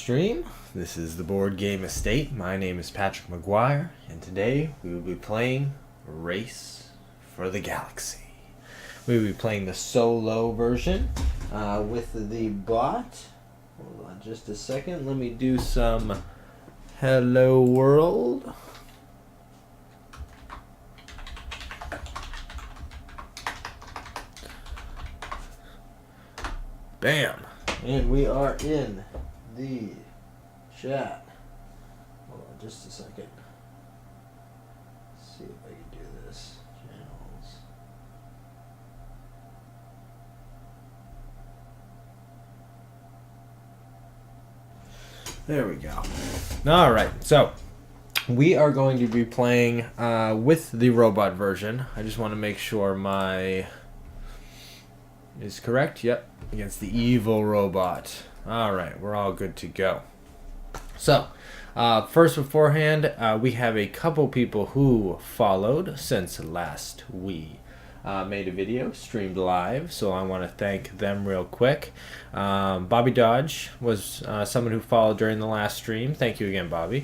stream. This is the Board Game Estate. My name is Patrick McGuire, and today we will be playing Race for the Galaxy. We will be playing the solo version with the bot. Hold on just a second. Let me do some hello world. Bam! And we are in the chat. Hold on just a second. Let's see if I can do this. Channels. There we go. Alright, so we are going to be playing with the robot version. I just want to make sure my is correct. Yep, against the evil robot. Alright, we're all good to go. So, first beforehand, we have a couple people who followed since last we made a video, streamed live, so I want to thank them real quick. Bobby Dodge was someone who followed during the last stream. Thank you again, Bobby.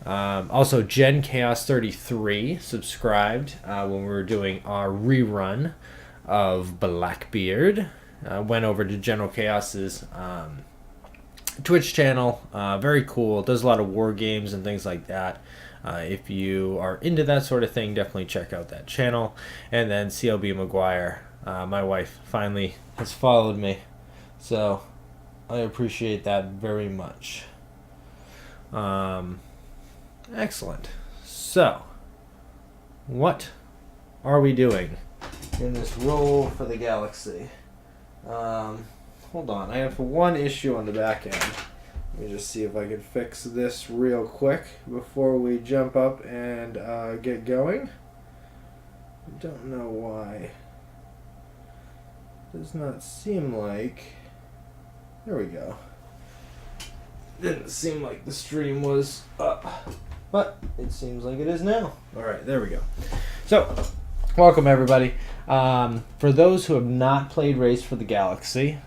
Also, Gen Chaos 33 subscribed when we were doing our rerun of Blackbeard. Went over to General Chaos's Twitch channel. Very cool. Does a lot of war games and things like that. If you are into that sort of thing, definitely check out that channel. And then CLB McGuire, my wife, finally has followed me, so I appreciate that very much. Excellent. So, what are we doing in this roll for the galaxy? Hold on, I have one issue on the back end. Let me just see if I can fix this real quick before we jump up and get going. I don't know why. Does not seem like... There we go. Didn't seem like the stream was up, but it seems like it is now. Alright, there we go. So, welcome everybody. For those who have not played Race for the Galaxy,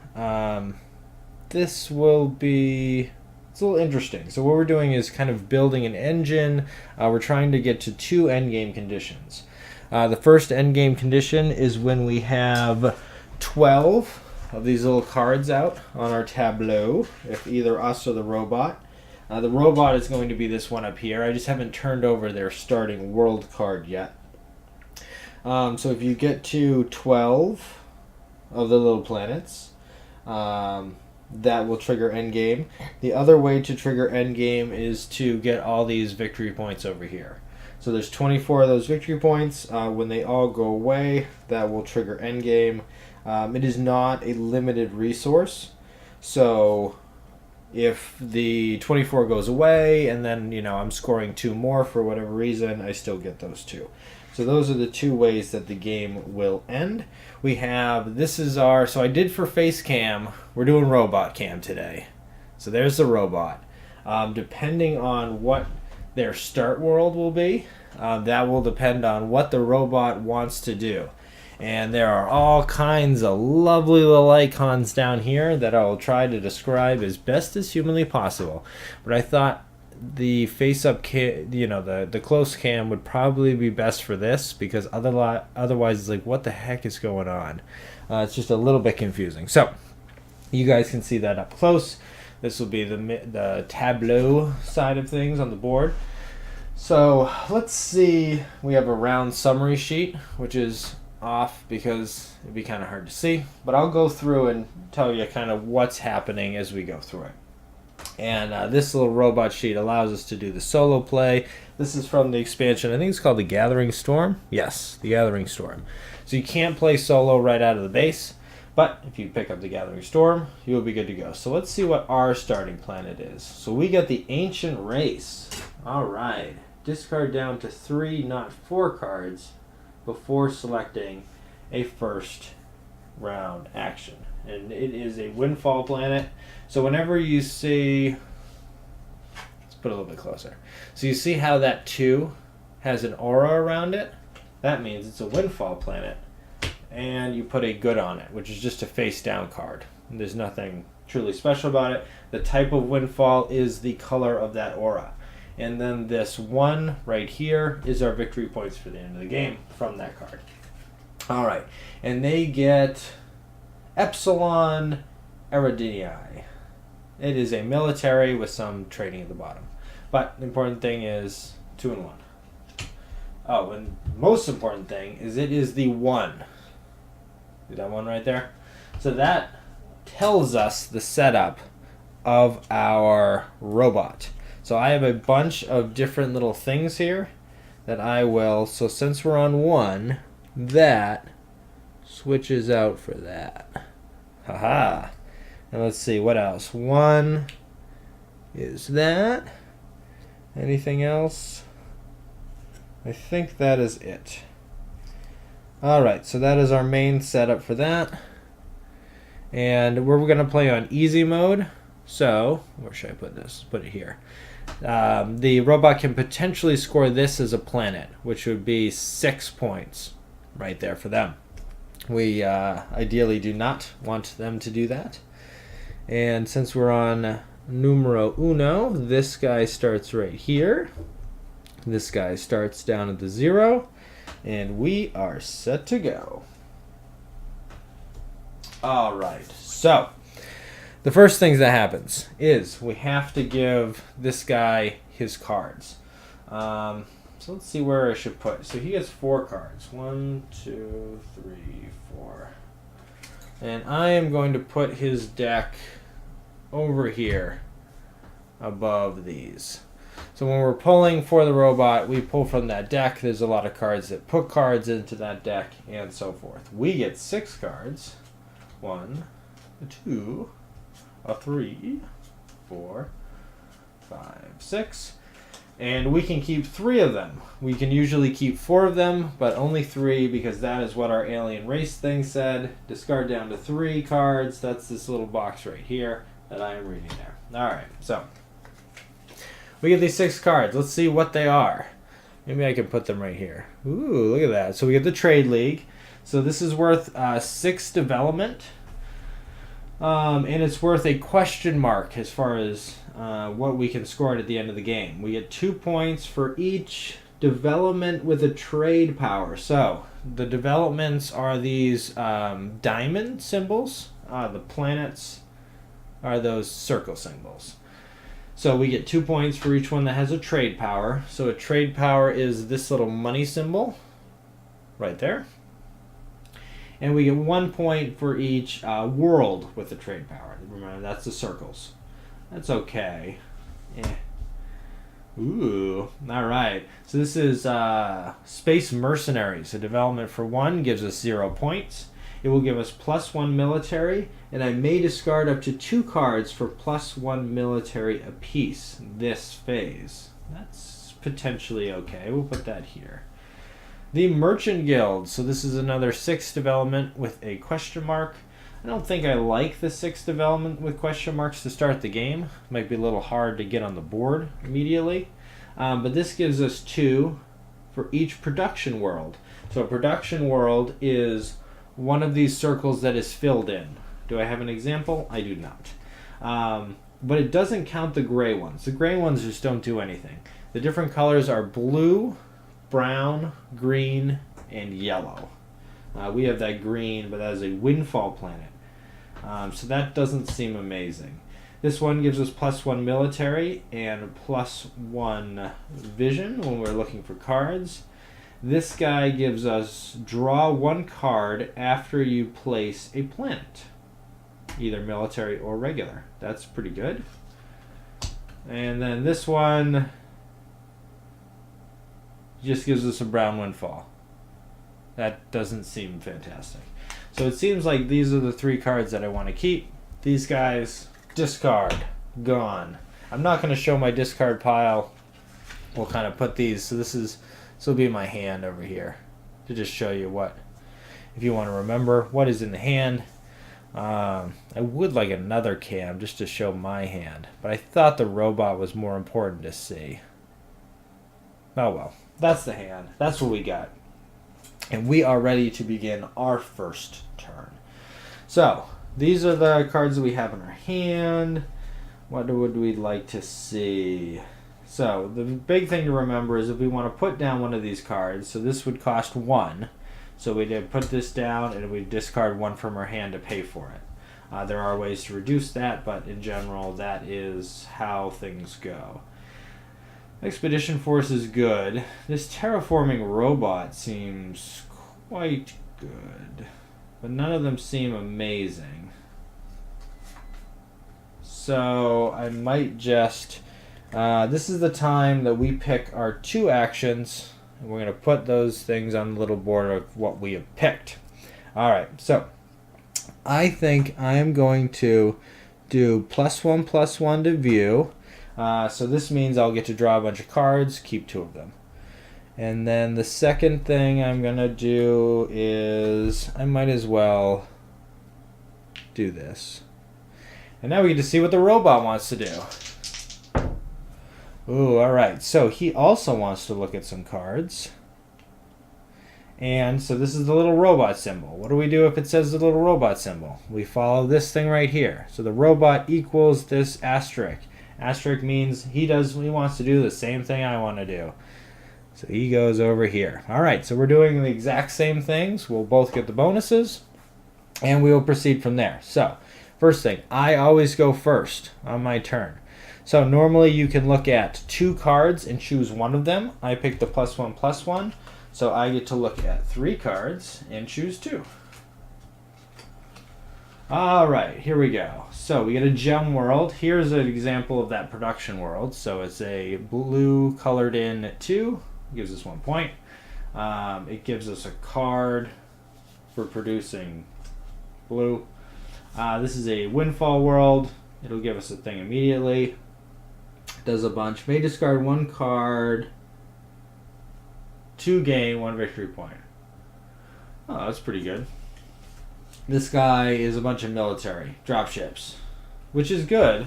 this will be... It's a little interesting. So what we're doing is kind of building an engine. We're trying to get to 2 endgame conditions. The first endgame condition is when we have 12 of these little cards out on our tableau, if either us or the robot. The robot is going to be this one up here. I just haven't turned over their starting world card yet. So if you get to 12 of the little planets, that will trigger endgame. The other way to trigger endgame is to get all these victory points over here. So there's 24 of those victory points. When they all go away, that will trigger endgame. It is not a limited resource. So if the 24 goes away and then, I'm scoring 2 more for whatever reason, I still get those 2. So those are the 2 ways that the game will end. We have, this is our, so I did for face cam, we're doing robot cam today. So there's the robot. Depending on what their start world will be, that will depend on what the robot wants to do. And there are all kinds of lovely little icons down here that I will try to describe as best as humanly possible. But I thought the face-up cam, the close cam would probably be best for this, because otherwise it's like, what the heck is going on? It's just a little bit confusing. So you guys can see that up close. This will be the tableau side of things on the board. So let's see. We have a round summary sheet, which is off because it'd be kind of hard to see. But I'll go through and tell you kind of what's happening as we go through it. And this little robot sheet allows us to do the solo play. This is from the expansion, I think it's called the Gathering Storm. Yes, the Gathering Storm. So you can't play solo right out of the base, but if you pick up the Gathering Storm, you will be good to go. So let's see what our starting planet is. So we got the Ancient Race. Alright, discard down to 3, not 4 cards before selecting a first round action. And it is a windfall planet. So whenever you see, let's put it a little bit closer. So you see how that 2 has an aura around it? That means it's a windfall planet. And you put a good on it, which is just a face down card. There's nothing truly special about it. The type of windfall is the color of that aura. And then this 1 right here is our victory points for the end of the game from that card. All right, and they get Epsilon Eridii. It is a military with some trading at the bottom. But the important thing is 2 and 1. Oh, and most important thing is it is the 1. See that 1 right there? So that tells us the setup of our robot. So I have a bunch of different little things here that I will, so since we're on 1, that switches out for that. Haha. And let's see, what else? 1 is that. Anything else? I think that is it. Alright, so that is our main setup for that. And we're going to play on easy mode. So, where should I put this? Put it here. The robot can potentially score this as a planet, which would be 6 points right there for them. We ideally do not want them to do that. And since we're on numero uno, this guy starts right here. This guy starts down at the 0. And we are set to go. All right, so the first thing that happens is we have to give this guy his cards. So let's see where I should put. So he gets 4 cards. 1, 2, 3, 4. And I am going to put his deck over here above these. So when we're pulling for the robot, we pull from that deck. There's a lot of cards that put cards into that deck and so forth. We get 6 cards. 1, 2, 3, 4, 5, 6. And we can keep 3 of them. We can usually keep 4 of them, but only 3 because that is what our alien race thing said. Discard down to 3 cards. That's this little box right here that I am reading there. All right, so we get these 6 cards. Let's see what they are. Maybe I can put them right here. Ooh, look at that. So we get the Trade League. So this is worth 6 development. And it's worth a question mark as far as what we can score at the end of the game. We get 2 points for each development with a trade power. So the developments are these diamond symbols. The planets are those circle symbols. So we get 2 points for each one that has a trade power. So a trade power is this little money symbol right there. And we get 1 point for each world with a trade power. Remember, that's the circles. That's okay. Yeah. Ooh, all right. So this is Space Mercenaries. A development for 1 gives us 0 points. It will give us +1 military, and I may discard up to 2 cards for +1 military apiece this phase. That's potentially okay. We'll put that here. The Merchant Guild. So this is another 6 development with a question mark. I don't think I like the 6 development with question marks to start the game. Might be a little hard to get on the board immediately. But this gives us 2 for each production world. So a production world is one of these circles that is filled in. Do I have an example? I do not. But it doesn't count the gray ones. The gray ones just don't do anything. The different colors are blue, brown, green, and yellow. We have that green, but that is a windfall planet. So that doesn't seem amazing. This one gives us +1 military and +1 vision when we're looking for cards. This guy gives us draw 1 card after you place a planet, either military or regular. That's pretty good. And then this one just gives us a brown windfall. That doesn't seem fantastic. So it seems like these are the 3 cards that I want to keep. These guys, discard, gone. I'm not going to show my discard pile. We'll kind of put these, so this will be my hand over here to just show you what, if you want to remember what is in the hand. I would like another cam just to show my hand, but I thought the robot was more important to see. Oh well, that's the hand. That's what we got. And we are ready to begin our first turn. So, these are the cards that we have in our hand. What would we like to see? So the big thing to remember is if we want to put down one of these cards, so this would cost 1. So we'd put this down and we'd discard 1 from our hand to pay for it. There are ways to reduce that, but in general, that is how things go. Expedition Force is good. This terraforming robot seems quite good, but none of them seem amazing. So I might just... this is the time that we pick our 2 actions, and we're going to put those things on the little board of what we have picked. Alright, so I think I am going to do +1/+1 to view. So this means I'll get to draw a bunch of cards, keep 2 of them. And then the second thing I'm going to do is I might as well do this. And now we get to see what the robot wants to do. Ooh, alright. So he also wants to look at some cards. And so this is the little robot symbol. What do we do if it says the little robot symbol? We follow this thing right here. So the robot equals this asterisk. Asterisk means he wants to do the same thing I want to do. So he goes over here. Alright, so we're doing the exact same things. We'll both get the bonuses. And we will proceed from there. So, first thing, I always go first on my turn. So normally you can look at 2 cards and choose one of them. I picked the +1/+1. So I get to look at 3 cards and choose 2. Alright, here we go. So we get a gem world. Here's an example of that production world. So it's a blue colored in 2. Gives us 1 point. It gives us a card for producing blue. This is a windfall world. It'll give us a thing immediately. Does a bunch. May discard 1 card to gain 1 victory point. Oh, that's pretty good. This guy is a bunch of military dropships, which is good.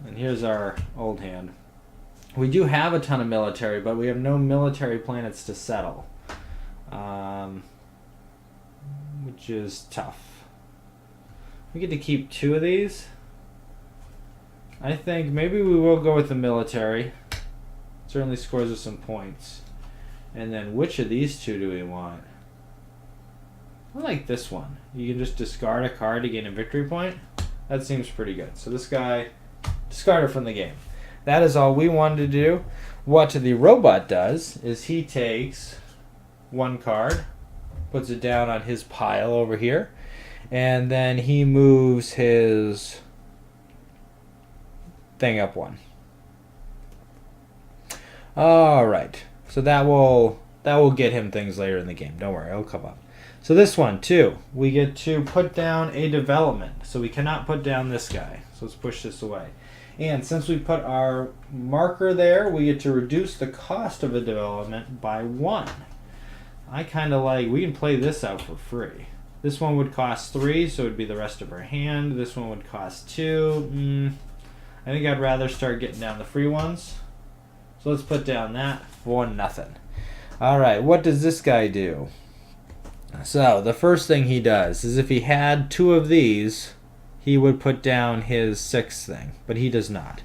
And here's our old hand. We do have a ton of military, but we have no military planets to settle, which is tough. We get to keep 2 of these. I think maybe we will go with the military. Certainly scores us some points. And then which of these 2 do we want? I like this one. You can just discard a card to gain a victory point. That seems pretty good. So this guy, discarded from the game. That is all we wanted to do. What the robot does is he takes 1 card, puts it down on his pile over here, and then he moves his thing up 1. Alright. So that will get him things later in the game. Don't worry, it'll come up. So this one too, we get to put down a development. So we cannot put down this guy. So let's push this away. And since we put our marker there, we get to reduce the cost of a development by 1. I kind of like, we can play this out for free. This one would cost 3, so it would be the rest of our hand. This one would cost 2. I think I'd rather start getting down the free ones. So let's put down that for nothing. Alright, what does this guy do? So the first thing he does is if he had 2 of these, he would put down his 6th thing, but he does not.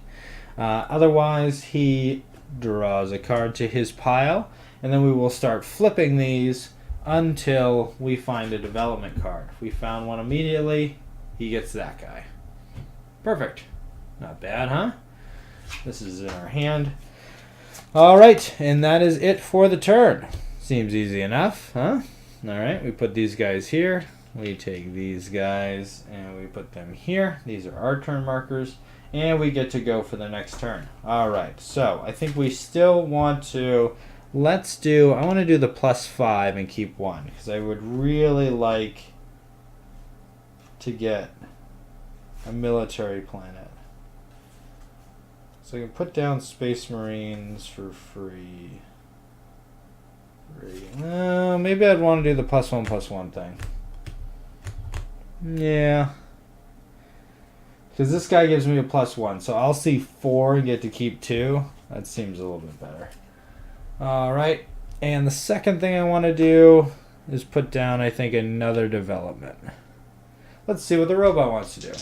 Otherwise, he draws a card to his pile, and then we will start flipping these until we find a development card. If we found one immediately, he gets that guy. Perfect. Not bad, huh? This is in our hand. Alright, and that is it for the turn. Seems easy enough, huh? Alright, we put these guys here. We take these guys and we put them here. These are our turn markers. And we get to go for the next turn. Alright, so I think we still want to... I want to do the +5 and keep 1. Because I would really like to get a military planet. So I can put down Space Marines for free. Maybe I'd want to do the +1/+1 thing. Yeah. Because this guy gives me a +1. So I'll see 4 and get to keep 2. That seems a little bit better. Alright. And the second thing I want to do is put down, I think, another development. Let's see what the robot wants to do.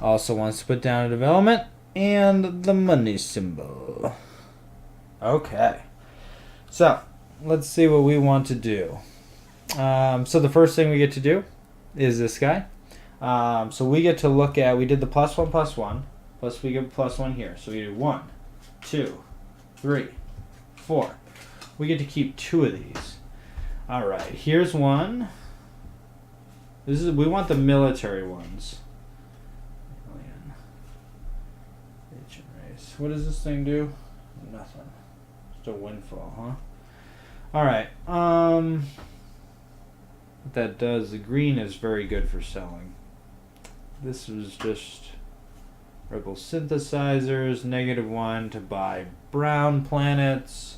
Also wants to put down a development and the money symbol. Okay. So, let's see what we want to do. So the first thing we get to do is this guy. So we get to look at, we did the +1/+1, plus we get +1 here. So we do 1, 2, 3, 4. We get to keep 2 of these. All right, here's one. We want the military ones. What does this thing do? Nothing. Just a windfall, huh? All right. What that does, the green is very good for selling. This was just rebel synthesizers, -1 to buy brown planets.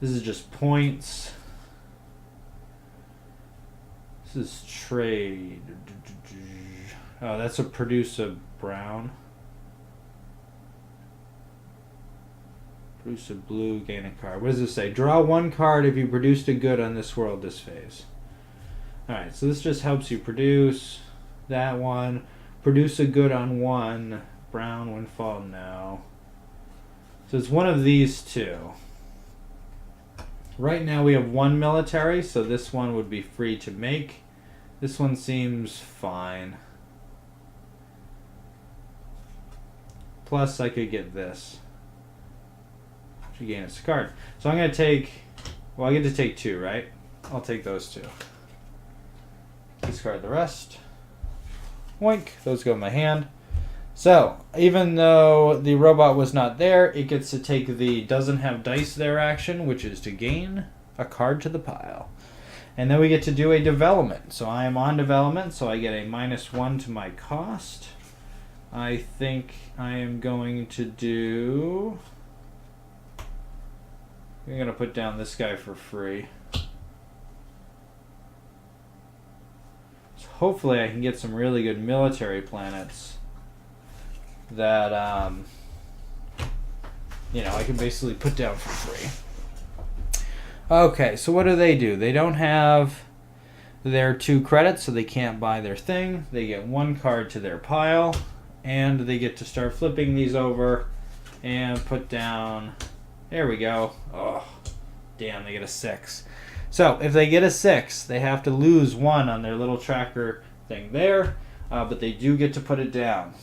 This is just points. This is trade. Oh, that's a produce a brown. Produce a blue, gain a card. What does this say? Draw 1 card if you produced a good on this world this phase. Alright, so this just helps you produce that one. Produce a good on 1. Brown, windfall, no. So it's one of these 2. Right now we have 1 military, so this one would be free to make. This one seems fine. Plus I could get this. To gain a card. So I'm going to take, well, I get to take 2, right? I'll take those 2. Discard the rest. Oink. Those go in my hand. So, even though the robot was not there, it gets to take the doesn't have dice there action, which is to gain a card to the pile. And then we get to do a development. So I am on development, so I get a -1 to my cost. I think I am going to do... We're going to put down this guy for free. So hopefully I can get some really good military planets that, you know, I can basically put down for free. Okay, so what do? They don't have their 2 credits, so they can't buy their thing. They get 1 card to their pile, and they get to start flipping these over and put down... There we go. Oh, damn, they get a 6. So, if they get a 6, they have to lose 1 on their little tracker thing there, but they do get to put it down.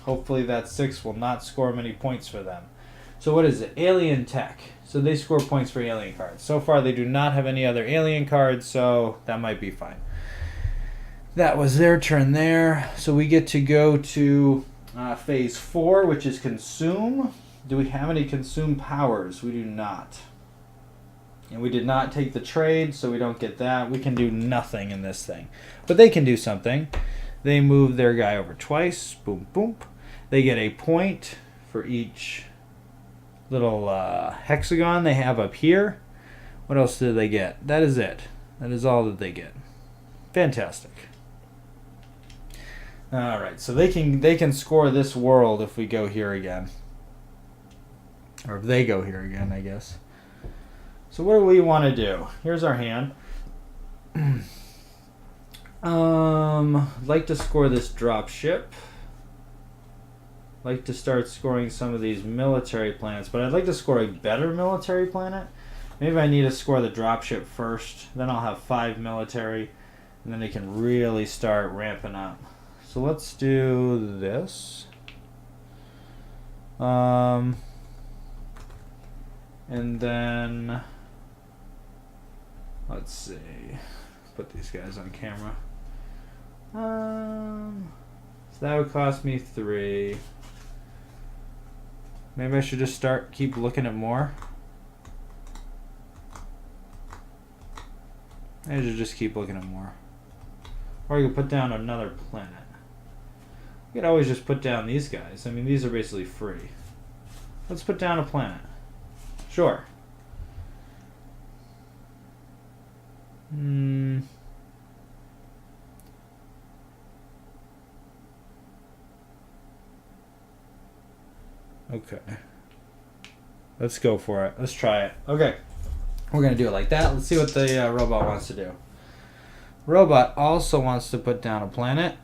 Hopefully that 6 will not score many points for them. So what is it? Alien Tech. So they score points for alien cards. So far they do not have any other alien cards, so that might be fine. That was their turn there. So we get to go to phase 4, which is consume. Do we have any consume powers? We do not. And we did not take the trade, so we don't get that. We can do nothing in this thing. But they can do something. They move their guy over twice. Boom, boom. They get a point for each little hexagon they have up here. What else do they get? That is it. That is all that they get. Fantastic. All right, so they can score this world if we go here again. Or if they go here again, I guess. So what do we want to do? Here's our hand. Like to score this drop ship. Like to start scoring some of these military planets, but I'd like to score a better military planet. Maybe I need to score the drop ship first. Then I'll have 5 military, and then they can really start ramping up. So let's do this. And then, let's see, put these guys on camera. So that would cost me 3. Maybe I should just keep looking at more. I should just keep looking at more. Or you could put down another planet. You could always just put down these guys. I mean, these are basically free. Let's put down a planet. Sure. Okay. Let's go for it. Let's try it. Okay. We're going to do it like that. Let's see what the robot wants to do. Robot also wants to put down a planet,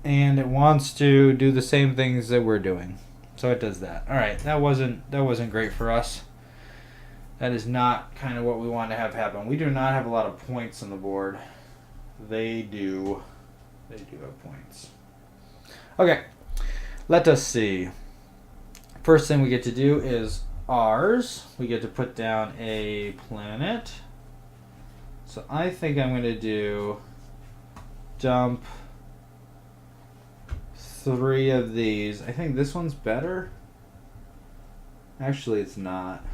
and it wants to do the same things that we're doing. So it does that. All right, that wasn't great for us. That is not kind of what we want to have happen. We do not have a lot of points on the board. They do. They do have points. Okay, let us see. First thing we get to do is ours. We get to put down a planet. So I think I'm going to do dump 3 of these. I think this one's better. Actually, it's not.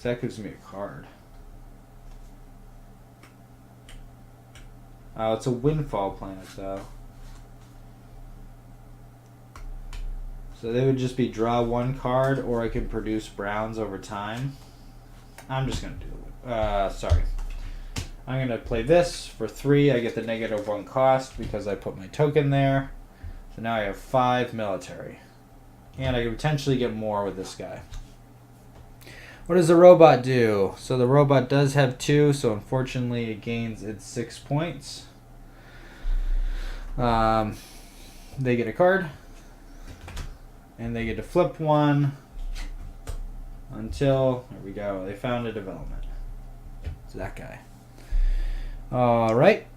That gives me a card. Oh, it's a windfall planet, though. So they would just be draw 1 card, or I could produce browns over time. I'm just going to do sorry. I'm going to play this for 3. I get the -1 cost because I put my token there. So now I have 5 military. And I can potentially get more with this guy. What does the robot do? So the robot does have 2, so unfortunately it gains its 6 points. They get a card. And they get to flip 1 until, there we go, they found a development. It's that guy. Alright.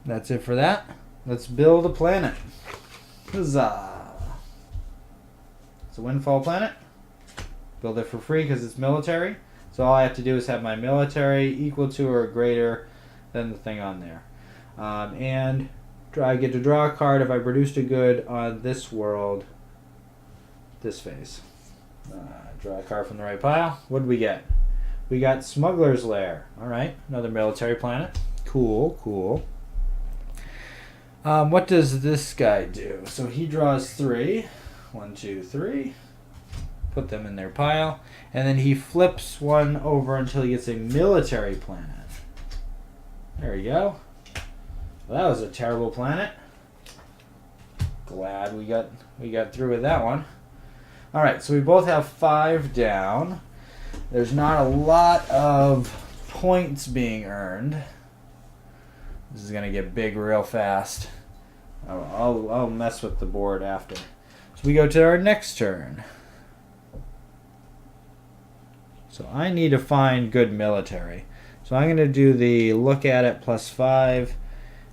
That's it for that. Let's build a planet. Huzzah! It's a windfall planet. Build it for free because it's military. So all I have to do is have my military equal to or greater than the thing on there. And I get to draw a card if I produced a good on this world, this phase. Draw a card from the right pile. What did we get? We got Smuggler's Lair. All right, another military planet. Cool, cool. What does this guy do? So he draws 3. 1, 2, 3. Put them in their pile. And then he flips 1 over until he gets a military planet. There we go. Well, that was a terrible planet. Glad we got through with that one. All right, so we both have 5 down. There's not a lot of points being earned. This is gonna get big real fast. I'll mess with the board after. So we go to our next turn. So I need to find good military. So I'm gonna do the look at it +5.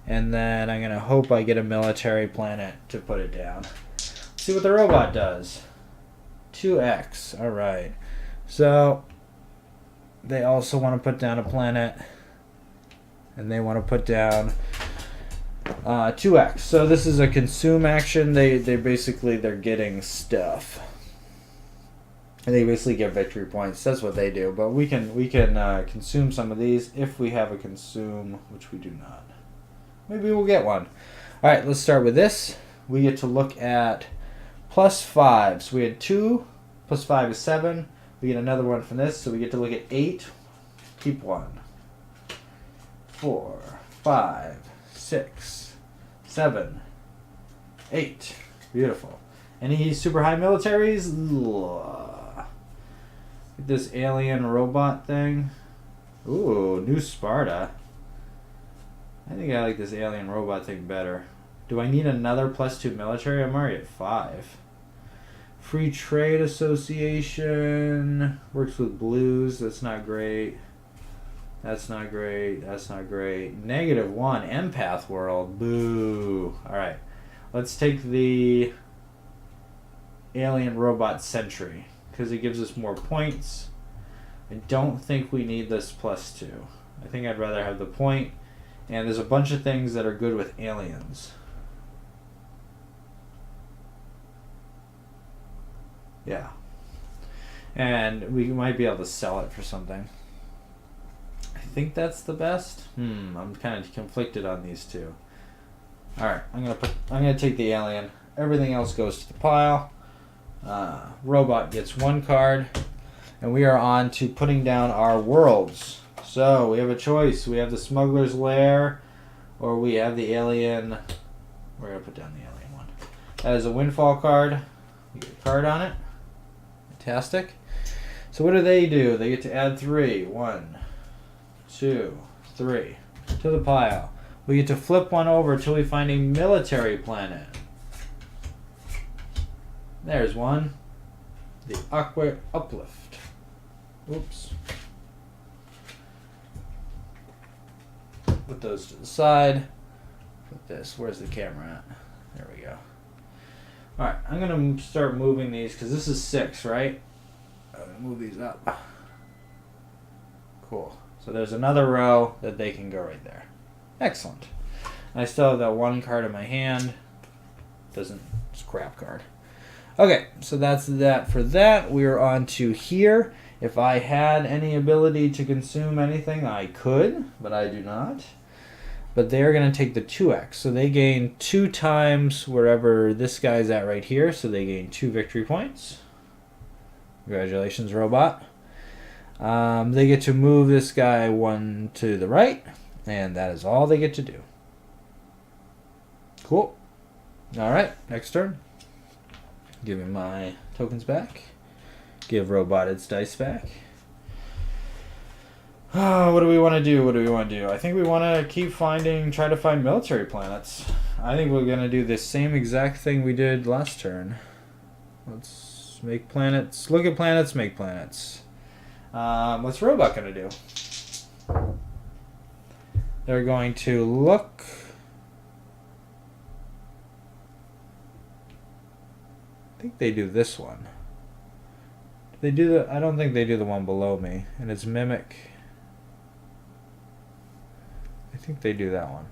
And then I'm going to hope I get a military planet to put it down. See what the robot does. 2x. Alright. So, they also want to put down a planet. And they want to put down 2x. So this is a consume action. They're getting stuff. And they basically get victory points. That's what they do. But we can consume some of these if we have a consume, which we do not. Maybe we'll get one. All right, let's start with this. We get to look at +5. So we had 2. +5 is 7. We get another one from this. So we get to look at 8. Keep 1. 4, 5, 6, 7, 8. Beautiful. Any super high militaries? Ugh. This alien robot thing. Ooh, New Sparta. I think I like this alien robot thing better. Do I need another +2 military? I'm already at 5. Free Trade Association. Works with blues. That's not great. That's not great. That's not great. -1. Empath World. Boo. Alright. Let's take the alien robot sentry. Because it gives us more points. I don't think we need this +2. I think I'd rather have the point. And there's a bunch of things that are good with aliens. Yeah. And we might be able to sell it for something. I think that's the best. I'm kind of conflicted on these two. Alright, I'm gonna take the alien. Everything else goes to the pile. Robot gets 1 card. And we are on to putting down our worlds. So, we have a choice. We have the Smuggler's Lair, or we have the alien. We're going to put down the alien one. That is a windfall card. We get a card on it. Fantastic. So what do? They get to add 3. 1, 2, 3. To the pile. We get to flip one over till we find a military planet. There's one. The Aqua Uplift. Oops. Put those to the side. Put this. Where's the camera at? There we go. Alright, I'm going to start moving these because this is 6, right? I'm going to move these up. Cool. So there's another row that they can go right there. Excellent. I still have that one card in my hand. It's a crap card. Okay, so that's that for that. We're on to here. If I had any ability to consume anything, I could, but I do not. But they're going to take the 2x. So they gain 2 times wherever this guy's at right here. So they gain 2 victory points. Congratulations, robot. They get to move this guy 1 to the right. And that is all they get to do. Cool. Alright, next turn. Give me my tokens back. Give robot its dice back. What do we want to do? What do we want to do? I think we want to keep try to find military planets. I think we're going to do the same exact thing we did last turn. Let's make planets. Look at planets, make planets. What's robot going to do? They're going to look. I think they do this one. They do the. I don't think they do the one below me, and it's mimic. I think they do that one.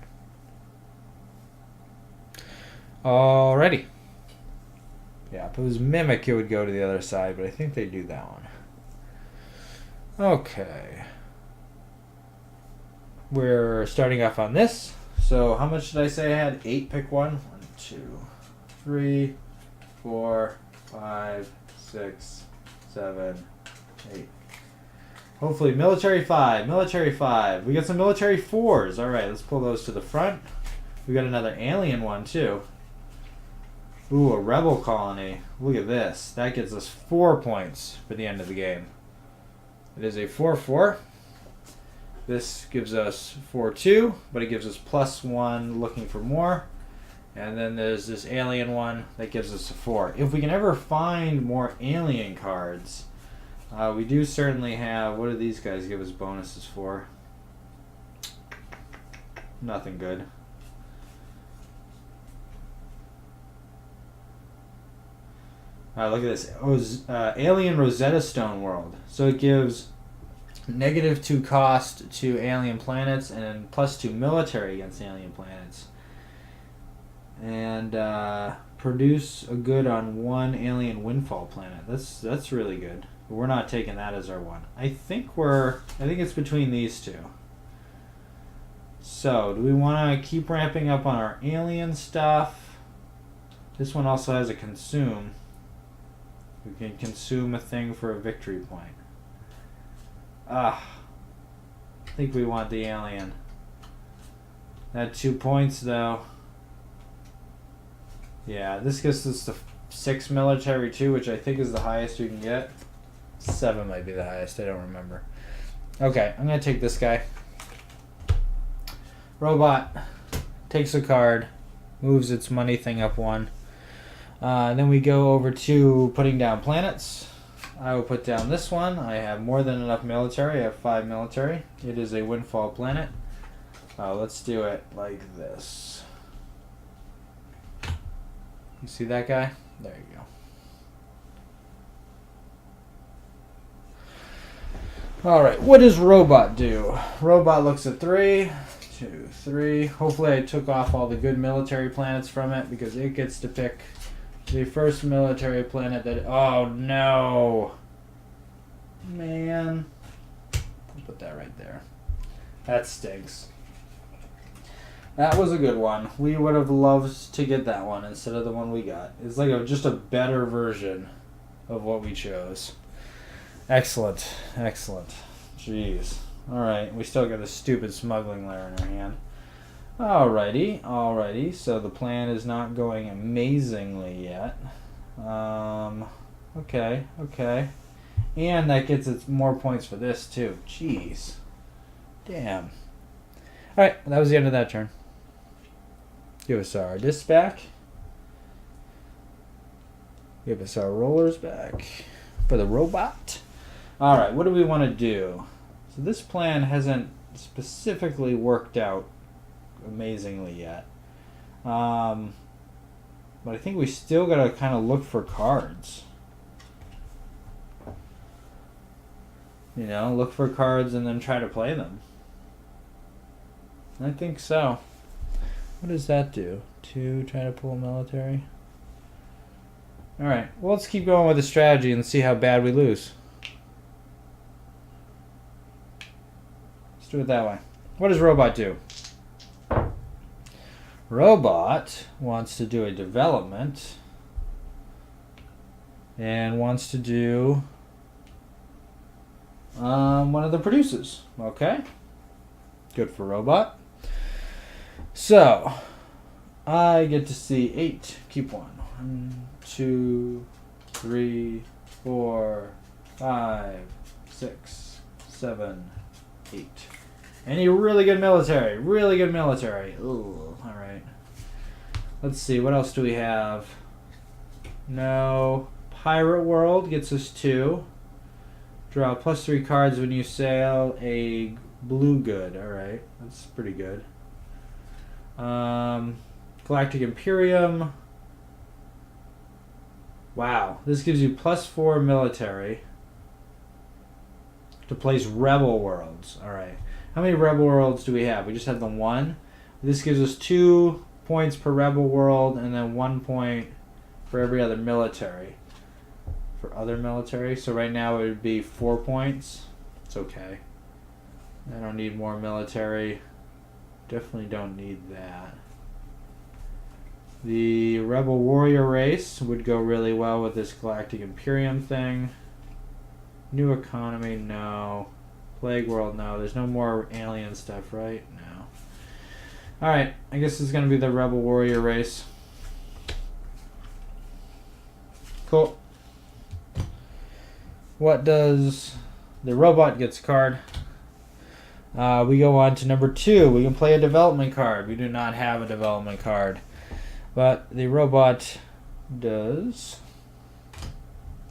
Alrighty. Yeah, if it was mimic, it would go to the other side, but I think they do that one. Okay. We're starting off on this. So how much did I say I had? 8. Pick one. 1, 2, 3, 4, 5, 6, 7, 8. Hopefully military 5. Military 5. We got some military 4s. Alright, let's pull those to the front. We got another alien one too. Ooh, a rebel colony. Look at this. That gets us 4 points for the end of the game. It is a 4-4. This gives us 4-2, but it gives us +1 looking for more. And then there's this alien one that gives us a 4. If we can ever find more alien cards, we do certainly have. What do these guys give us bonuses for? Nothing good. Look at this. Alien Rosetta Stone World. So it gives -2 cost to alien planets and +2 military against alien planets. And produce a good on 1 alien windfall planet. That's really good. But we're not taking that as our one. I think it's between these two. So, do we want to keep ramping up on our alien stuff? This one also has a consume. We can consume a thing for a victory point. I think we want the alien. That 2 points though. Yeah, this gets us to 6 military too, which I think is the highest you can get. 7 might be the highest, I don't remember. Okay, I'm going to take this guy. Robot takes a card, moves its money thing up 1. Then we go over to putting down planets. I will put down this one. I have more than enough military. I have 5 military. It is a windfall planet. Let's do it like this. You see that guy? There you go. Alright, what does robot do? Robot looks at 3, 2, 3. Hopefully I took off all the good military planets from it because it gets to pick the first military planet that... Oh no! Man. I'll put that right there. That stinks. That was a good one. We would have loved to get that one instead of the one we got. It's like just a better version of what we chose. Excellent. Excellent. Jeez. Alright, we still got a stupid smuggling layer in our hand. Alrighty, alrighty. So the plan is not going amazingly yet. Okay, okay. And that gets us more points for this too. Jeez. Damn. Alright, that was the end of that turn. Give us our discs back. Give us our rollers back for the robot. Alright, what do we want to do? So this plan hasn't specifically worked out amazingly yet. But I think we still got to kind of look for cards. You know, look for cards and then try to play them. I think so. What does that do? To try to pull military? Alright, well, let's keep going with the strategy and see how bad we lose. Let's do it that way. What does Robot do? Robot wants to do a development and wants to do one of the producers. Okay. Good for Robot. So, I get to see 8. Keep 1. 1, 2, 3, 4, 5, 6, 7, 8. Any really good military. Really good military. Ooh, alright. Let's see, what else do we have? No. Pirate World gets us 2. Draw +3 cards when you sail a blue good. Alright, that's pretty good. Galactic Imperium. Wow, this gives you +4 military to place Rebel Worlds. Alright. How many Rebel Worlds do we have? We just have the 1. This gives us 2 points per Rebel World and then 1 point for every other military. For other military. So right now it would be 4 points. It's okay. I don't need more military. Definitely don't need that. The Rebel Warrior race would go really well with this Galactic Imperium thing. New Economy, no. Plague World, no. There's no more alien stuff, right? No. Alright, I guess it's going to be the Rebel Warrior race. Cool. What does... The robot gets a card. We go on to number 2. We can play a development card. We do not have a development card. But the robot does.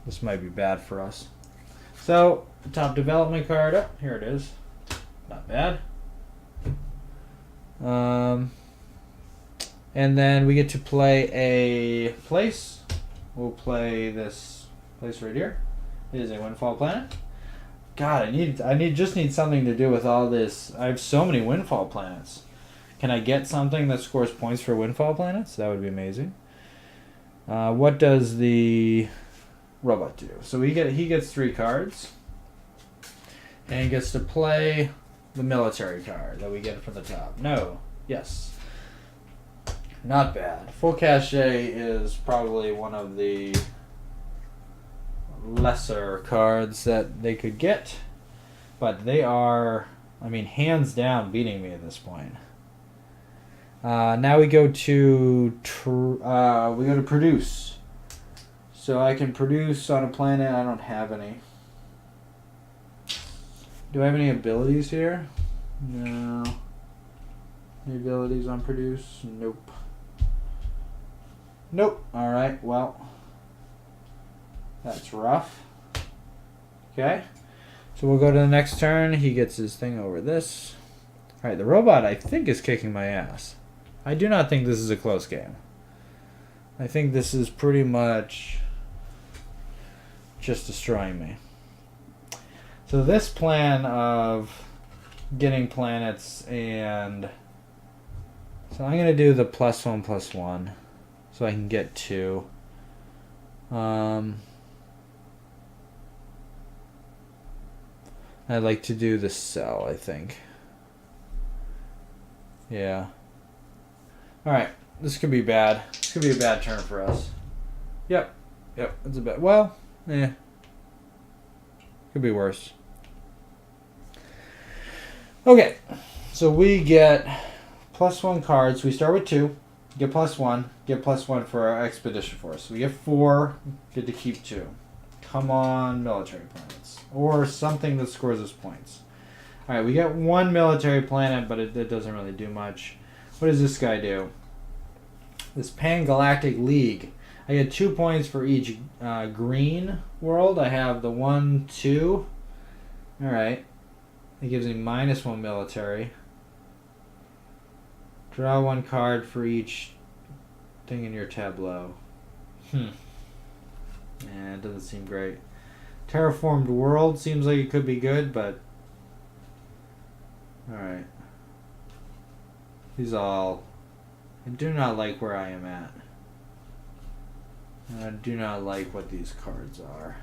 This might be bad for us. So, top development card. Oh, here it is. Not bad. And then we get to play a place. We'll play this place right here. It is a Windfall Planet. God, I just need something to do with all this. I have so many Windfall Planets. Can I get something that scores points for Windfall Planets? That would be amazing. What does the robot do? So he gets 3 cards. And he gets to play the military card that we get from the top. No. Yes. Not bad. Full Cachet is probably one of the lesser cards that they could get. But they are, I mean, hands down beating me at this point. Now we go to produce. So I can produce on a planet. I don't have any. Do I have any abilities here? No. Any abilities on produce? Nope. Nope. Alright, well. That's rough. Okay. So we'll go to the next turn. He gets his thing over this. Alright, the robot, I think, is kicking my ass. I do not think this is a close game. I think this is pretty much just destroying me. So this plan of getting planets and... So I'm going to do the +1/+1 so I can get 2. I'd like to do the cell, I think. Yeah. Alright, this could be bad. This could be a bad turn for us. Yep. Yep, it's a bad... Well, could be worse. Okay, so we get +1 cards. We start with 2, get +1, get +1 for our expedition force. We get 4, get to keep 2. Come on, military planets. Or something that scores us points. Alright, we got one military planet, but it doesn't really do much. What does this guy do? This Pan-Galactic League. I get 2 points for each green world. I have the 1, 2. Alright. It gives me -1 military. Draw 1 card for each thing in your tableau. Yeah, it doesn't seem great. Terraformed world seems like it could be good, but... Alright. These all... I do not like where I am at. And I do not like what these cards are.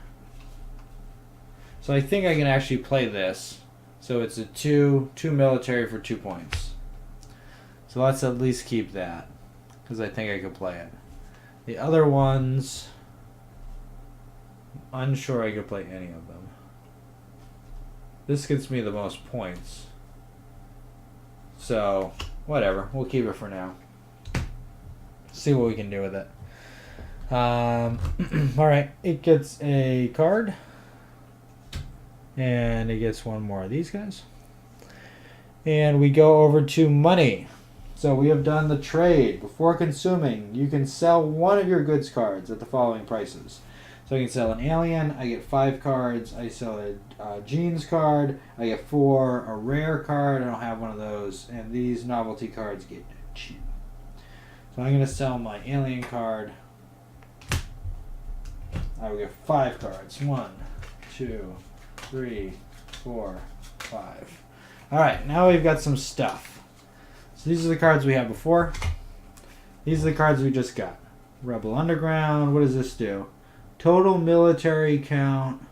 So I think I can actually play this. So it's a 2 military for 2 points. So let's at least keep that, because I think I could play it. The other ones, I'm unsure I could play any of them. This gets me the most points. So, whatever. We'll keep it for now. See what we can do with it. Alright, it gets a card. And it gets one more of these guys. And we go over to money. So we have done the trade. Before consuming, you can sell one of your goods cards at the following prices. So I can sell an alien, I get 5 cards. I sell a jeans card, I get 4. A rare card, I don't have one of those. And these novelty cards get cheap. So I'm going to sell my alien card. I will get 5 cards. 1, 2, 3, 4, 5. Alright, now we've got some stuff. So these are the cards we had before. These are the cards we just got. Rebel Underground. What does this do? Total military count.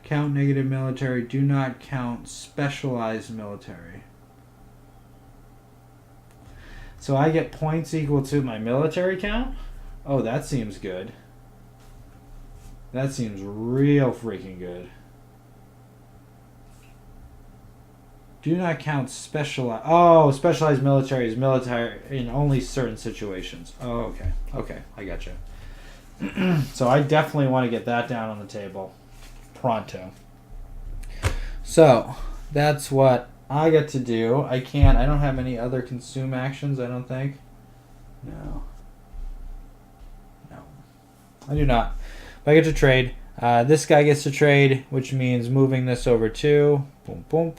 Count negative military. Do not count specialized military. So I get points equal to my military count? Oh, that seems good. That seems real freaking good. Do not count specialized. Oh, specialized military is military in only certain situations. Oh, okay. Okay, I got you. So I definitely want to get that down on the table. Pronto. So, that's what I get to do. I don't have any other consume actions, I don't think. No. I do not. But I get to trade. This guy gets to trade, which means moving this over 2. Boom, boom.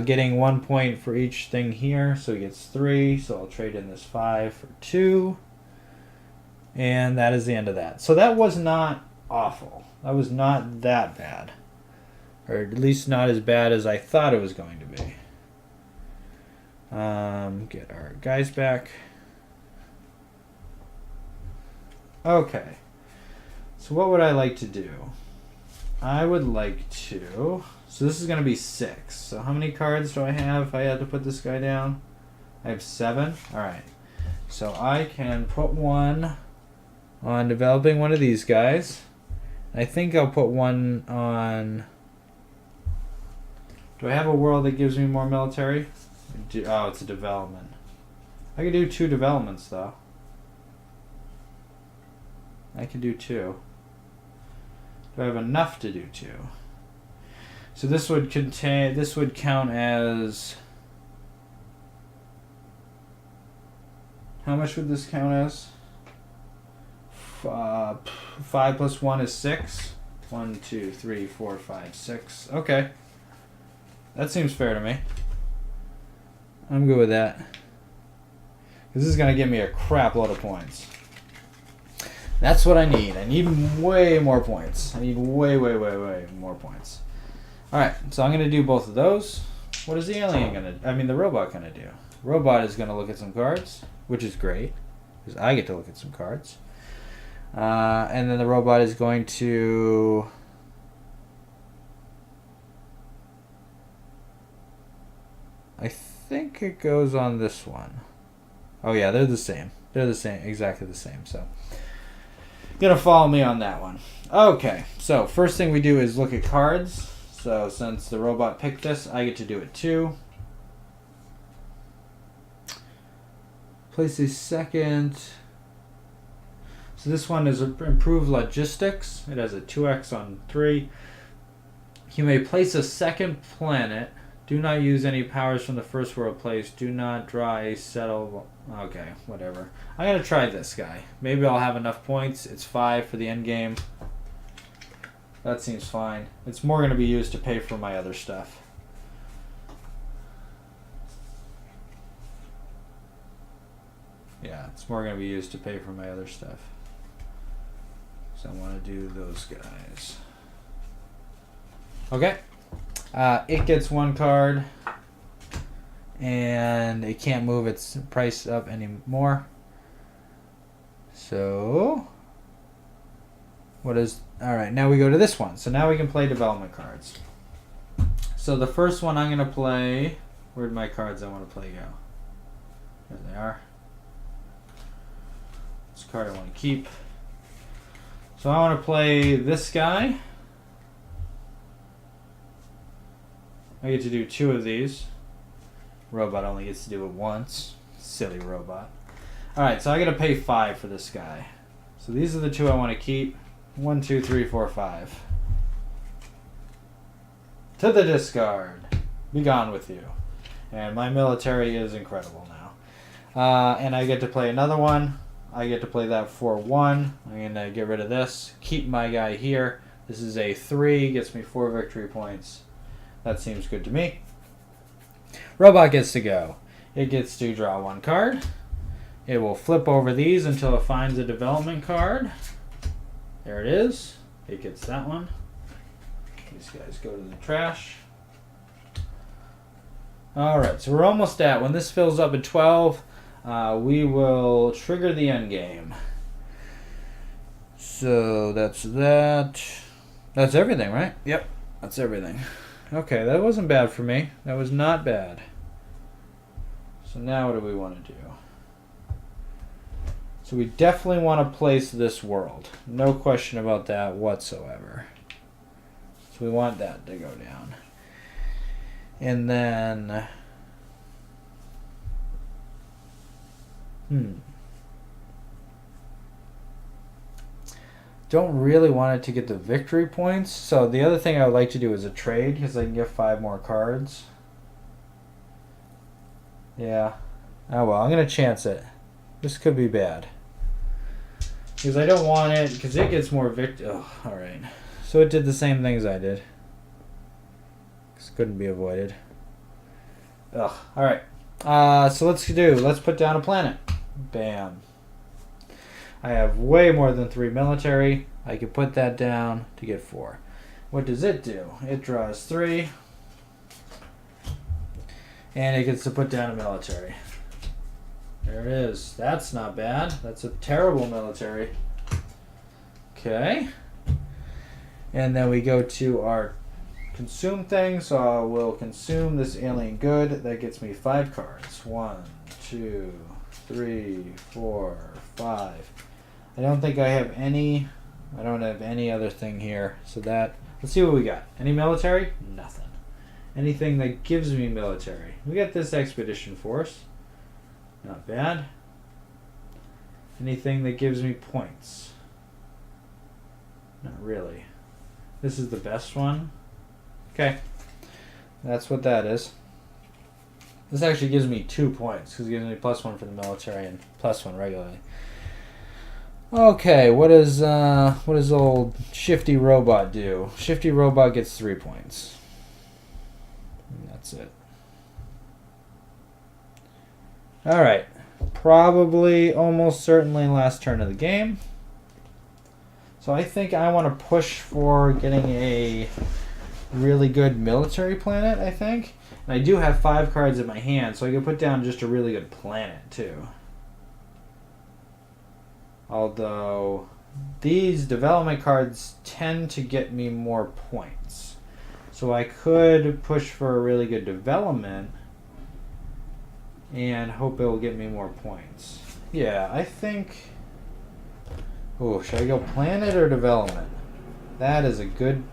Getting 1 point for each thing here, so he gets 3. So I'll trade in this 5 for 2. And that is the end of that. So that was not awful. That was not that bad. Or at least not as bad as I thought it was going to be. Get our guys back. Okay. So what would I like to do? I would like to... So this is going to be 6. So how many cards do I have if I had to put this guy down? I have 7. Alright. So I can put one on developing one of these guys. I think I'll put one on... Do I have a world that gives me more military? Oh, it's a development. I could do 2 developments though. I can do 2. Do I have enough to do 2? So this would count as... How much would this count as? 5 plus 1 is 6. 1, 2, 3, 4, 5, 6. Okay. That seems fair to me. I'm good with that. This is going to give me a crap load of points. That's what I need. I need way more points. I need way more points. Alright, so I'm going to do both of those. What is the alien going to... I mean, the robot going to do? Robot is going to look at some cards, which is great, because I get to look at some cards. And then the robot is going to... I think it goes on this one. Oh yeah, they're the same. They're the same, exactly the same. So, gonna follow me on that one. Okay, so first thing we do is look at cards. So since the robot picked this, I get to do it too. Place a second. So this one is improved logistics. It has a 2x on 3. You may place a second planet. Do not use any powers from the first world place. Do not draw a settle. Okay, whatever. I'm going to try this guy. Maybe I'll have enough points. It's 5 for the end game. That seems fine. It's more going to be used to pay for my other stuff. Yeah, it's more going to be used to pay for my other stuff. So I want to do those guys. Okay. It gets 1 card. And it can't move its price up anymore. So... what is... Alright, now we go to this one. So now we can play development cards. So the first one I'm going to play... Where'd my cards I want to play go? There they are. This card I want to keep. So I want to play this guy. I get to do 2 of these. Robot only gets to do it once. Silly robot. Alright, so I gotta pay 5 for this guy. So these are the 2 I want to keep. 1, 2, 3, 4, 5. To the discard. Be gone with you. And my military is incredible now. And I get to play another one. I get to play that for 1. I'm going to get rid of this. Keep my guy here. This is a 3. Gets me 4 victory points. That seems good to me. Robot gets to go. It gets to draw 1 card. It will flip over these until it finds a development card. There it is. It gets that one. These guys go to the trash. Alright, so we're almost at, when this fills up at 12, we will trigger the end game. So that's that. That's everything, right? Yep, that's everything. Okay, that wasn't bad for me. That was not bad. So now what do we want to do? So we definitely want to place this world. No question about that whatsoever. So we want that to go down. And then... Don't really want it to get the victory points. So the other thing I would like to do is a trade, because I can get 5 more cards. Yeah. Oh well, I'm going to chance it. This could be bad. Because I don't want it, because it gets more victory. Oh, alright. So it did the same things I did. This couldn't be avoided. Ugh. Alright. So let's put down a planet. Bam. I have way more than 3 military. I can put that down to get 4. What does it do? It draws 3. And it gets to put down a military. There it is. That's not bad. That's a terrible military. Okay. And then we go to our consume thing. So I will consume this alien good. That gets me 5 cards. 1, 2, 3, 4, 5. I don't think I have any. I don't have any other thing here. So that. Let's see what we got. Any military? Nothing. Anything that gives me military. We got this expedition force. Not bad. Anything that gives me points? Not really. This is the best one. Okay. That's what that is. This actually gives me 2 points because it gives me +1 for the military and +1 regularly. Okay, what does old Shifty Robot do? Shifty Robot gets 3 points. And that's it. Alright. Probably, almost certainly last turn of the game. So I think I want to push for getting a really good military planet, I think. And I do have 5 cards in my hand, so I can put down just a really good planet, too. Although, these development cards tend to get me more points. So I could push for a really good development and hope it will get me more points. Yeah, I think... Oh, should I go planet or development? That is a good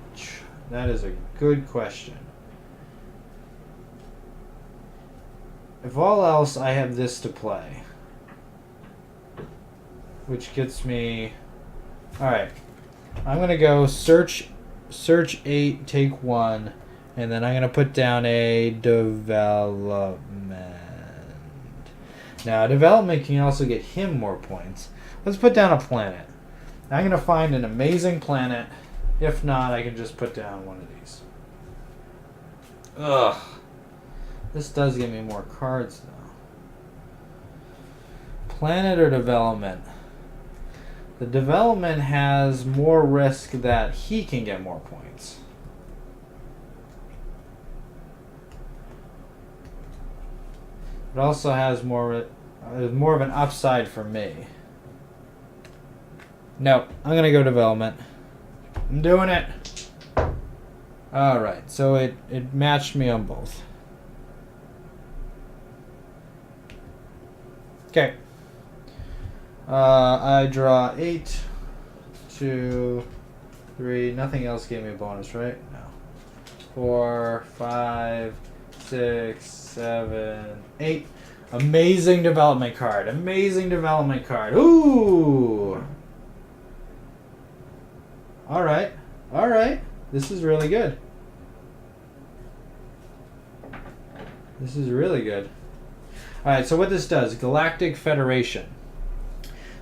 question. If all else, I have this to play. Which gets me... Alright. I'm going to go search search 8, take 1, and then I'm going to put down a development. Now, development can also get him more points. Let's put down a planet. I'm going to find an amazing planet. If not, I can just put down one of these. Ugh. This does give me more cards, though. Planet or development? The development has more risk that he can get more points. It also has more of an upside for me. Nope, I'm gonna go development. I'm doing it. Alright, so it matched me on both. Okay. I draw 8, 2, 3. Nothing else gave me a bonus, right? No. 4, 5, 6, 7, 8. Amazing development card. Amazing development card. Ooh. Alright. Alright. This is really good. This is really good. Alright, so what this does, Galactic Federation.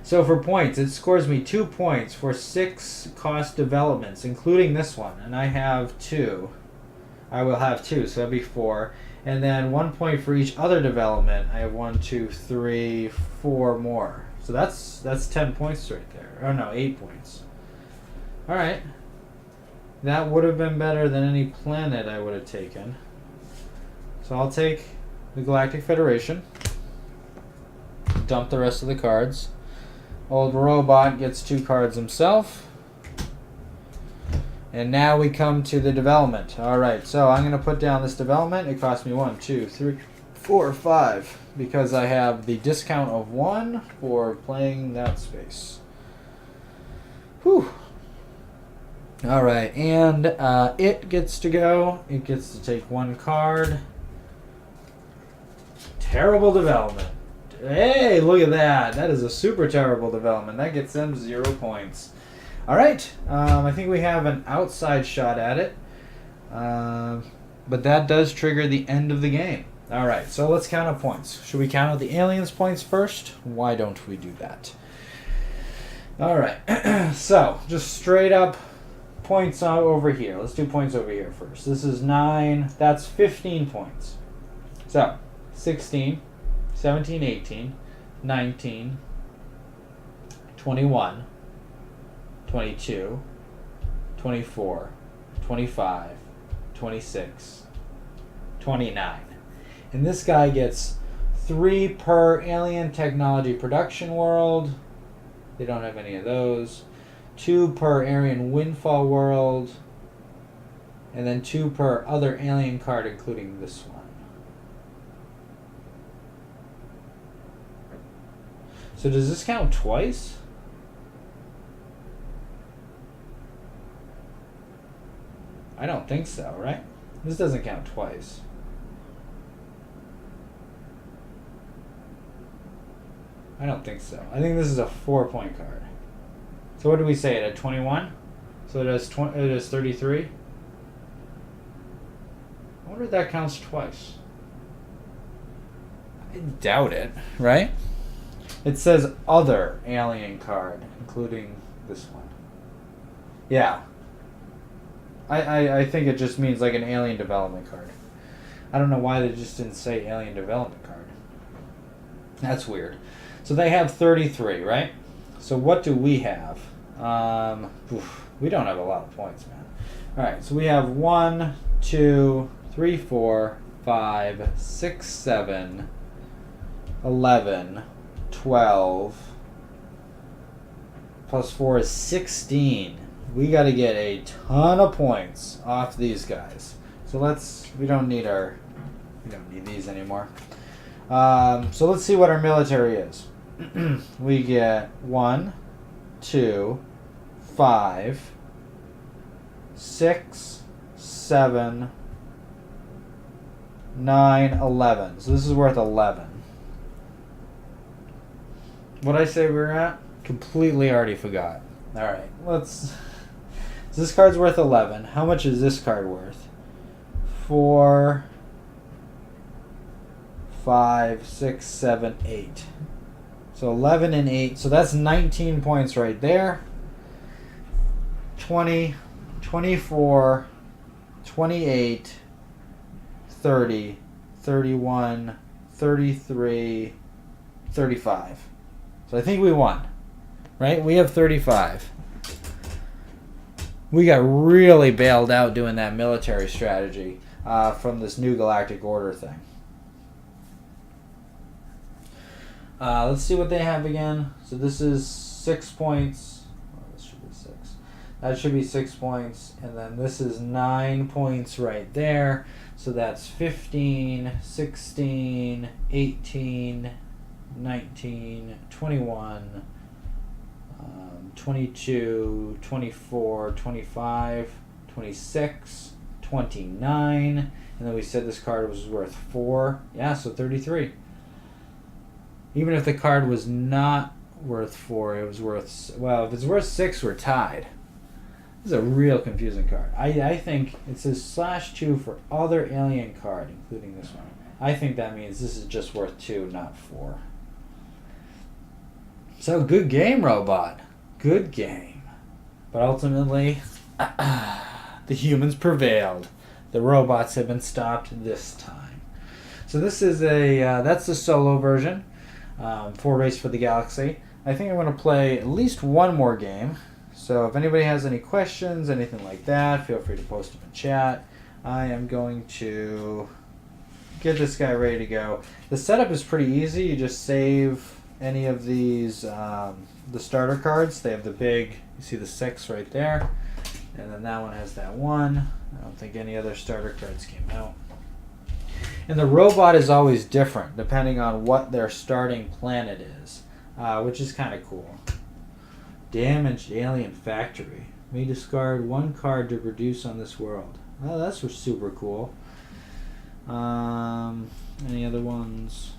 So for points, it scores me 2 points for 6 cost developments, including this one. And I have 2. I will have 2, so that'd be 4. And then 1 point for each other development. I have 1, 2, 3, 4 more. So that's 10 points right there. Oh no, 8 points. Alright. That would have been better than any planet I would have taken. So I'll take the Galactic Federation. Dump the rest of the cards. Old robot gets 2 cards himself. And now we come to the development. Alright, so I'm going to put down this development. It cost me 1, 2, 3, 4, 5. Because I have the discount of 1 for playing that space. Whew. Alright, and it gets to go. It gets to take 1 card. Terrible development. Hey, look at that. That is a super terrible development. That gets them 0 points. Alright, I think we have an outside shot at it. But that does trigger the end of the game. Alright, so let's count up points. Should we count out the aliens' points first? Why don't we do that? Alright, so just straight up points over here. Let's do points over here first. This is 9. That's 15 points. So, 16. 17, 18, 19, 21, 22, 24, 25, 26, 29. And this guy gets 3 per alien technology production world. They don't have any of those. 2 per alien windfall world. And then 2 per other alien card, including this one. So does this count twice? I don't think so, right? This doesn't count twice. I don't think so. I think this is a 4-point card. So what do we say? It at 21? So it has 33? I wonder if that counts twice. I doubt it, right? It says other alien card, including this one. Yeah. I think it just means like an alien development card. I don't know why they just didn't say alien development card. That's weird. So they have 33, right? So what do we have? We don't have a lot of points, man. Alright, so we have 1, 2, 3, 4, 5, 6, 7, 11, 12 plus 4 is 16. We got to get a ton of points off these guys. So we don't need these anymore. So let's see what our military is. We get 1, 2, 5, 6, 7, 9, 11. So this is worth 11. What'd I say we were at? Completely already forgot. Alright, So this card's worth 11. How much is this card worth? 4, 5, 6, 7, 8. So 11 and 8. So that's 19 points right there. 20, 24, 28, 30, 31, 33, 35. So I think we won. Right? We have 35. We got really bailed out doing that military strategy from this new galactic order thing. Let's see what they have again. So this is 6 points. Oh, this should be 6. That should be 6 points. And then this is 9 points right there. So that's 15, 16, 18, 19, 21, 22, 24, 25, 26, 29. And then we said this card was worth 4. Yeah, so 33. Even if the card was not worth 4, it was worth... Well, if it's worth 6, we're tied. This is a real confusing card. I think it says /2 for other alien card, including this one. I think that means this is just worth 2, not 4. So, good game, Robot. Good game. But ultimately, the humans prevailed. The robots have been stopped this time. So this is that's the solo version for Race for the Galaxy. I think I'm going to play at least one more game. So if anybody has any questions, anything like that, feel free to post them in chat. I am going to get this guy ready to go. The setup is pretty easy. You just save any of these, the starter cards. They have the big, you see the 6 right there. And then that one has that 1. I don't think any other starter cards came out. And the robot is always different depending on what their starting planet is, which is kind of cool. Damaged alien factory. May discard 1 card to produce on this world. Oh, that's super cool. Any other ones?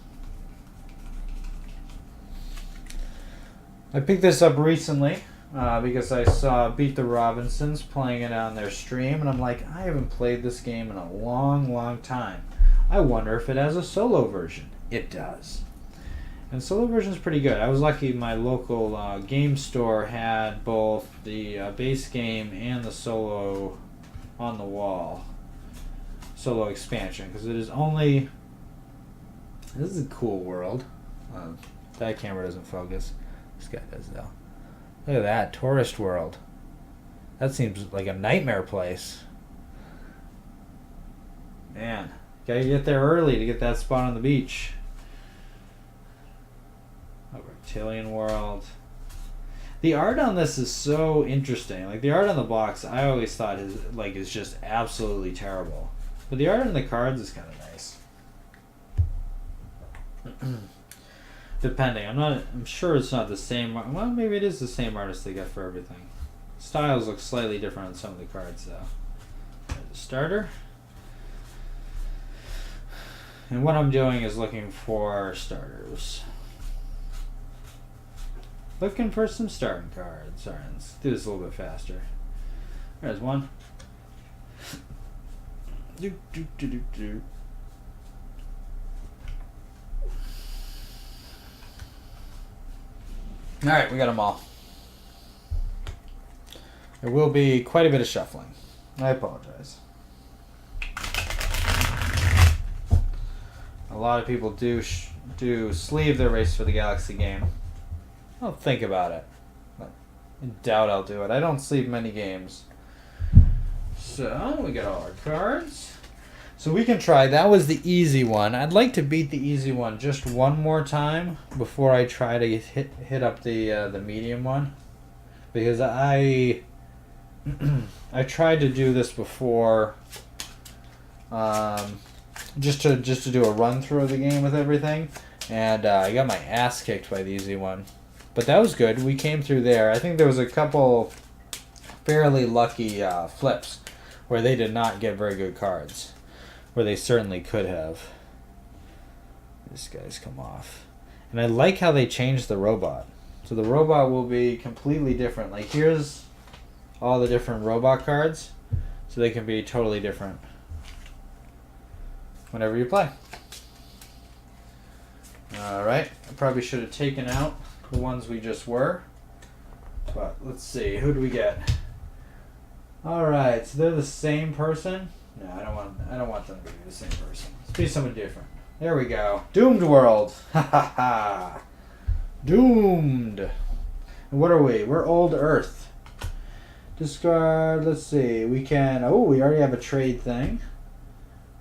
I picked this up recently because I saw Beat the Robinsons playing it on their stream, and I'm like, I haven't played this game in a long time. I wonder if it has a solo version. It does. And solo version is pretty good. I was lucky my local game store had both the base game and the solo on the wall. Solo expansion, because it is only... This is a cool world. That camera doesn't focus. This guy does though. Look at that, tourist world. That seems like a nightmare place. Man, gotta get there early to get that spot on the beach. A reptilian world. The art on this is so interesting. Like the art on the box, I always thought is just absolutely terrible. But the art on the cards is kind of nice. Depending, I'm sure it's not the same. Well, maybe it is the same artist they got for everything. Styles look slightly different on some of the cards, though. There's a starter. And what I'm doing is looking for starters. Looking for some starting cards. Alright, let's do this a little bit faster. There's one. Alright, we got them all. There will be quite a bit of shuffling. I apologize. A lot of people do sleeve their Race for the Galaxy game. I'll think about it. But I doubt I'll do it. I don't sleeve many games. So, we got all our cards. So we can try. That was the easy one. I'd like to beat the easy one just one more time before I try to hit up the medium one, because I tried to do this before, just to do a run through of the game with everything, and I got my ass kicked by the easy one. But that was good. We came through there. I think there was a couple fairly lucky flips where they did not get very good cards. Where they certainly could have. This guy's come off. And I like how they changed the robot. So the robot will be completely different. Like here's all the different robot cards, so they can be totally different whenever you play. Alright, I probably should have taken out the ones we just were. But let's see, who do we get? Alright, so they're the same person? No, I don't want them to be the same person. Let's be someone different. There we go. Doomed World. Ha ha ha. Doomed. And what are we? We're Old Earth. Discard, let's see. We can, we already have a trade thing.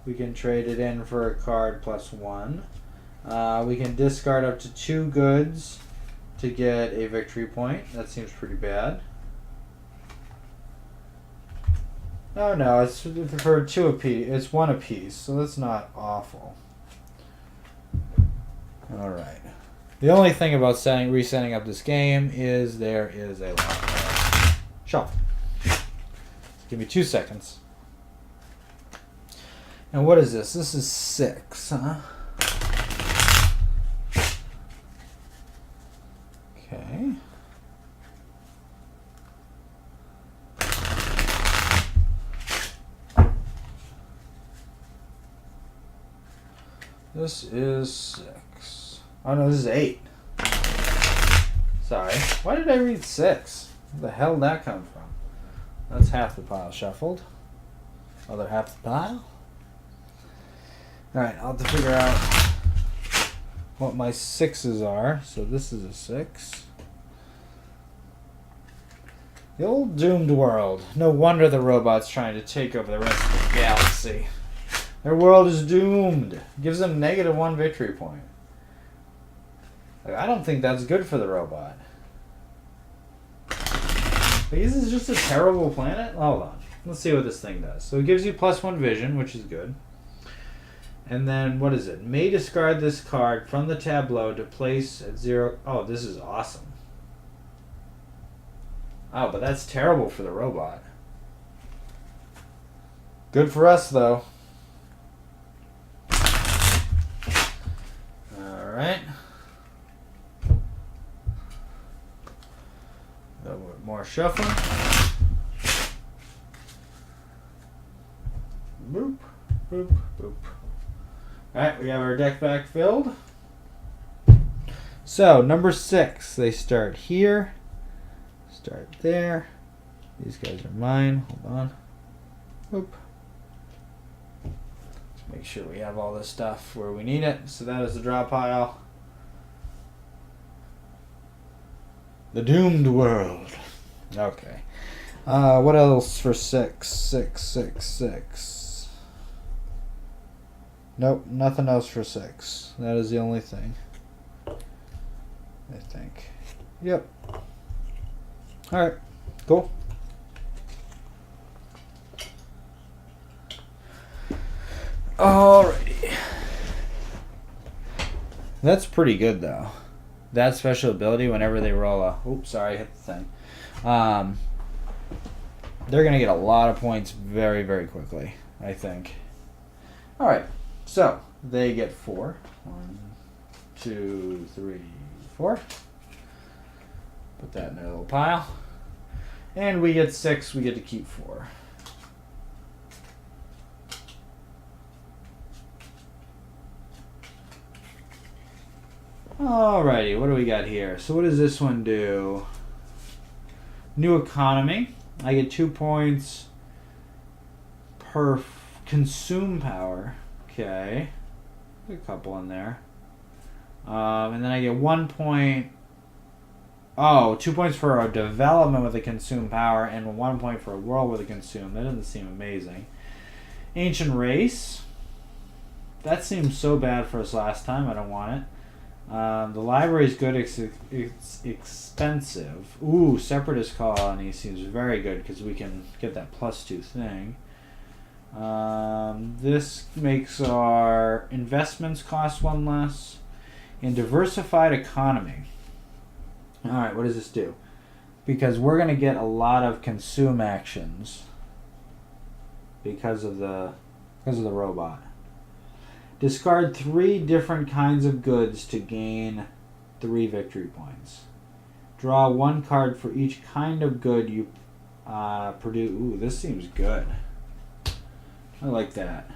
We can trade it in for a card +1. We can discard up to 2 goods to get a victory point. That seems pretty bad. Oh no, it's for 2 apiece. It's 1 apiece, so that's not awful. Alright. The only thing about resetting up this game is there is a lot. Shuffle. Give me 2 seconds. And what is this? This is 6, huh? Okay. This is 6. Oh no, this is 8. Sorry. Why did I read 6? Where the hell did that come from? That's half the pile shuffled. Other half the pile. Alright, I'll have to figure out what my 6s are. So this is a 6. The old doomed world. No wonder the robot's trying to take over the rest of the galaxy. Their world is doomed. Gives them -1 victory point. Like, I don't think that's good for the robot. But this is just a terrible planet? Hold on. Let's see what this thing does. So it gives you +1 vision, which is good. And then, what is it? May discard this card from the tableau to place at 0. Oh, this is awesome. Oh, but that's terrible for the robot. Good for us, though. Alright. A little bit more shuffling. Boop, boop, boop. Alright, we have our deck back filled. So, number 6. They start here. Start there. These guys are mine. Hold on. Boop. Let's make sure we have all this stuff where we need it. So that is the draw pile. The Doomed World. Okay. What else for 6? 6, 6, 6. Nope, nothing else for 6. That is the only thing. I think. Yep. Alright, cool. Alrighty. That's pretty good, though. That special ability, whenever they roll a... Oops, sorry, I hit the thing. They're going to get a lot of points very, very quickly, I think. Alright, so they get 4. 1, 2, 3, 4. Put that in their little pile. And we get 6, we get to keep 4. Alrighty, what do we got here? So what does this one do? New economy. I get 2 points per consume power. Okay. A couple in there. And then I get 1 point. Oh, 2 points for a development with a consume power and 1 point for a world with a consume. That doesn't seem amazing. Ancient race. That seems so bad for us last time. I don't want it. The library is good. It's expensive. Ooh, separatist colony seems very good because we can get that +2 thing. This makes our investments cost 1 less. And diversified economy. Alright, what does this do? Because we're going to get a lot of consume actions because of the robot. Discard 3 different kinds of goods to gain 3 victory points. Draw 1 card for each kind of good you Produce. Ooh, this seems good. I like that.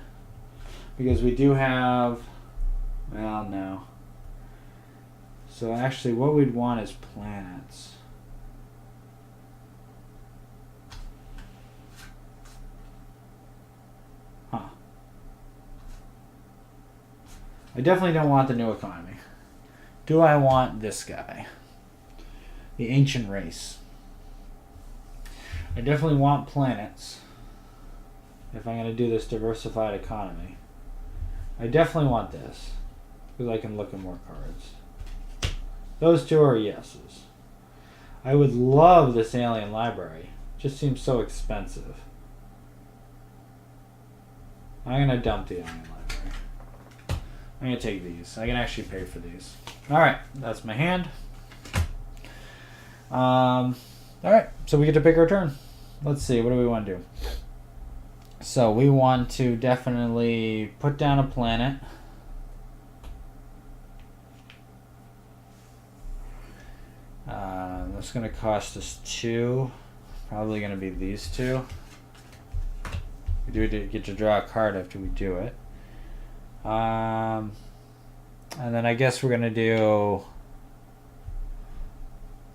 Because we do have... Well, no. So actually, what we'd want is planets. Huh. I definitely don't want the new economy. Do I want this guy? The ancient race. I definitely want planets. If I'm going to do this diversified economy. I definitely want this. Because I can look at more cards. Those two are yeses. I would love this alien library. It just seems so expensive. I'm going to dump the alien library. I'm going to take these. I can actually pay for these. Alright, that's my hand. Alright, so we get to pick our turn. Let's see, what do we want to do? So we want to definitely put down a planet. That's going to cost us 2. Probably going to be these 2. We do get to draw a card after we do it. And then I guess we're going to do...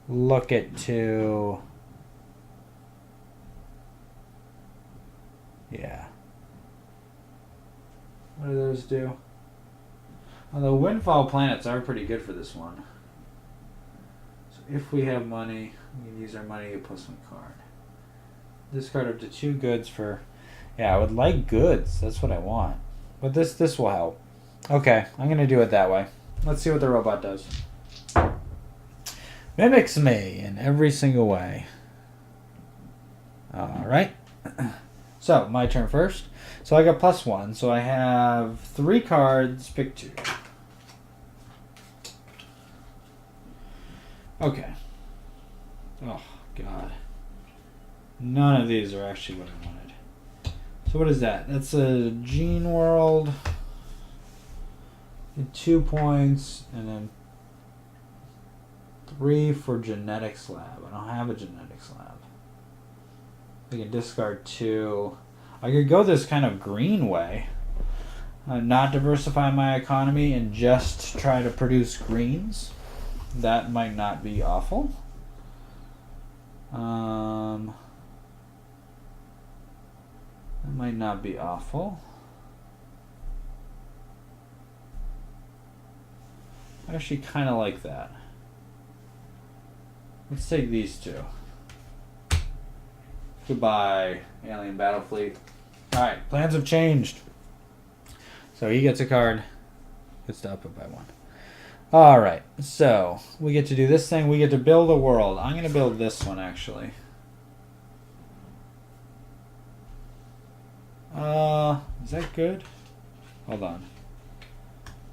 Look at 2... Yeah. What do those do? Well, the windfall planets are pretty good for this one. So if we have money, we can use our money to plus one card. Discard up to 2 goods for... Yeah, I would like goods. That's what I want. But this will help. Okay, I'm going to do it that way. Let's see what the robot does. Mimics me in every single way. Alright. So, my turn first. So I got +1. So I have 3 cards. Pick 2. Okay. Oh, God. None of these are actually what I wanted. So what is that? That's a Gene World. 2 points. And then 3 for Genetics Lab. I don't have a Genetics Lab. I can discard 2. I could go this kind of green way. Not diversify my economy and just try to produce greens. That might not be awful. That might not be awful. I actually kind of like that. Let's take these 2. Goodbye, Alien Battle Fleet. Alright, plans have changed. So he gets a card. Gets to up it by 1. Alright, so we get to do this thing. We get to build a world. I'm going to build this one, actually. Is that good? Hold on.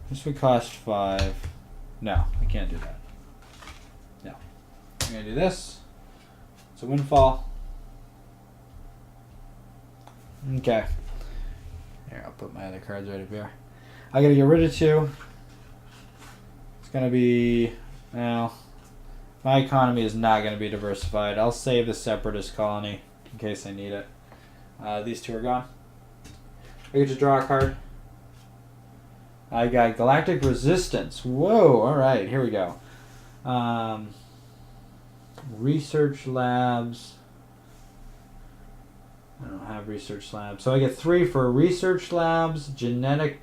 This would cost 5. No, I can't do that. No. I'm going to do this. It's a windfall. Okay. Here, I'll put my other cards right up here. I gotta get rid of 2. It's gonna be... Well, my economy is not gonna be diversified. I'll save the Separatist colony in case I need it. These 2 are gone. I get to draw a card. I got Galactic Resistance. Whoa, alright, here we go. Research Labs... I don't have research labs. So I get 3 for research labs, genetic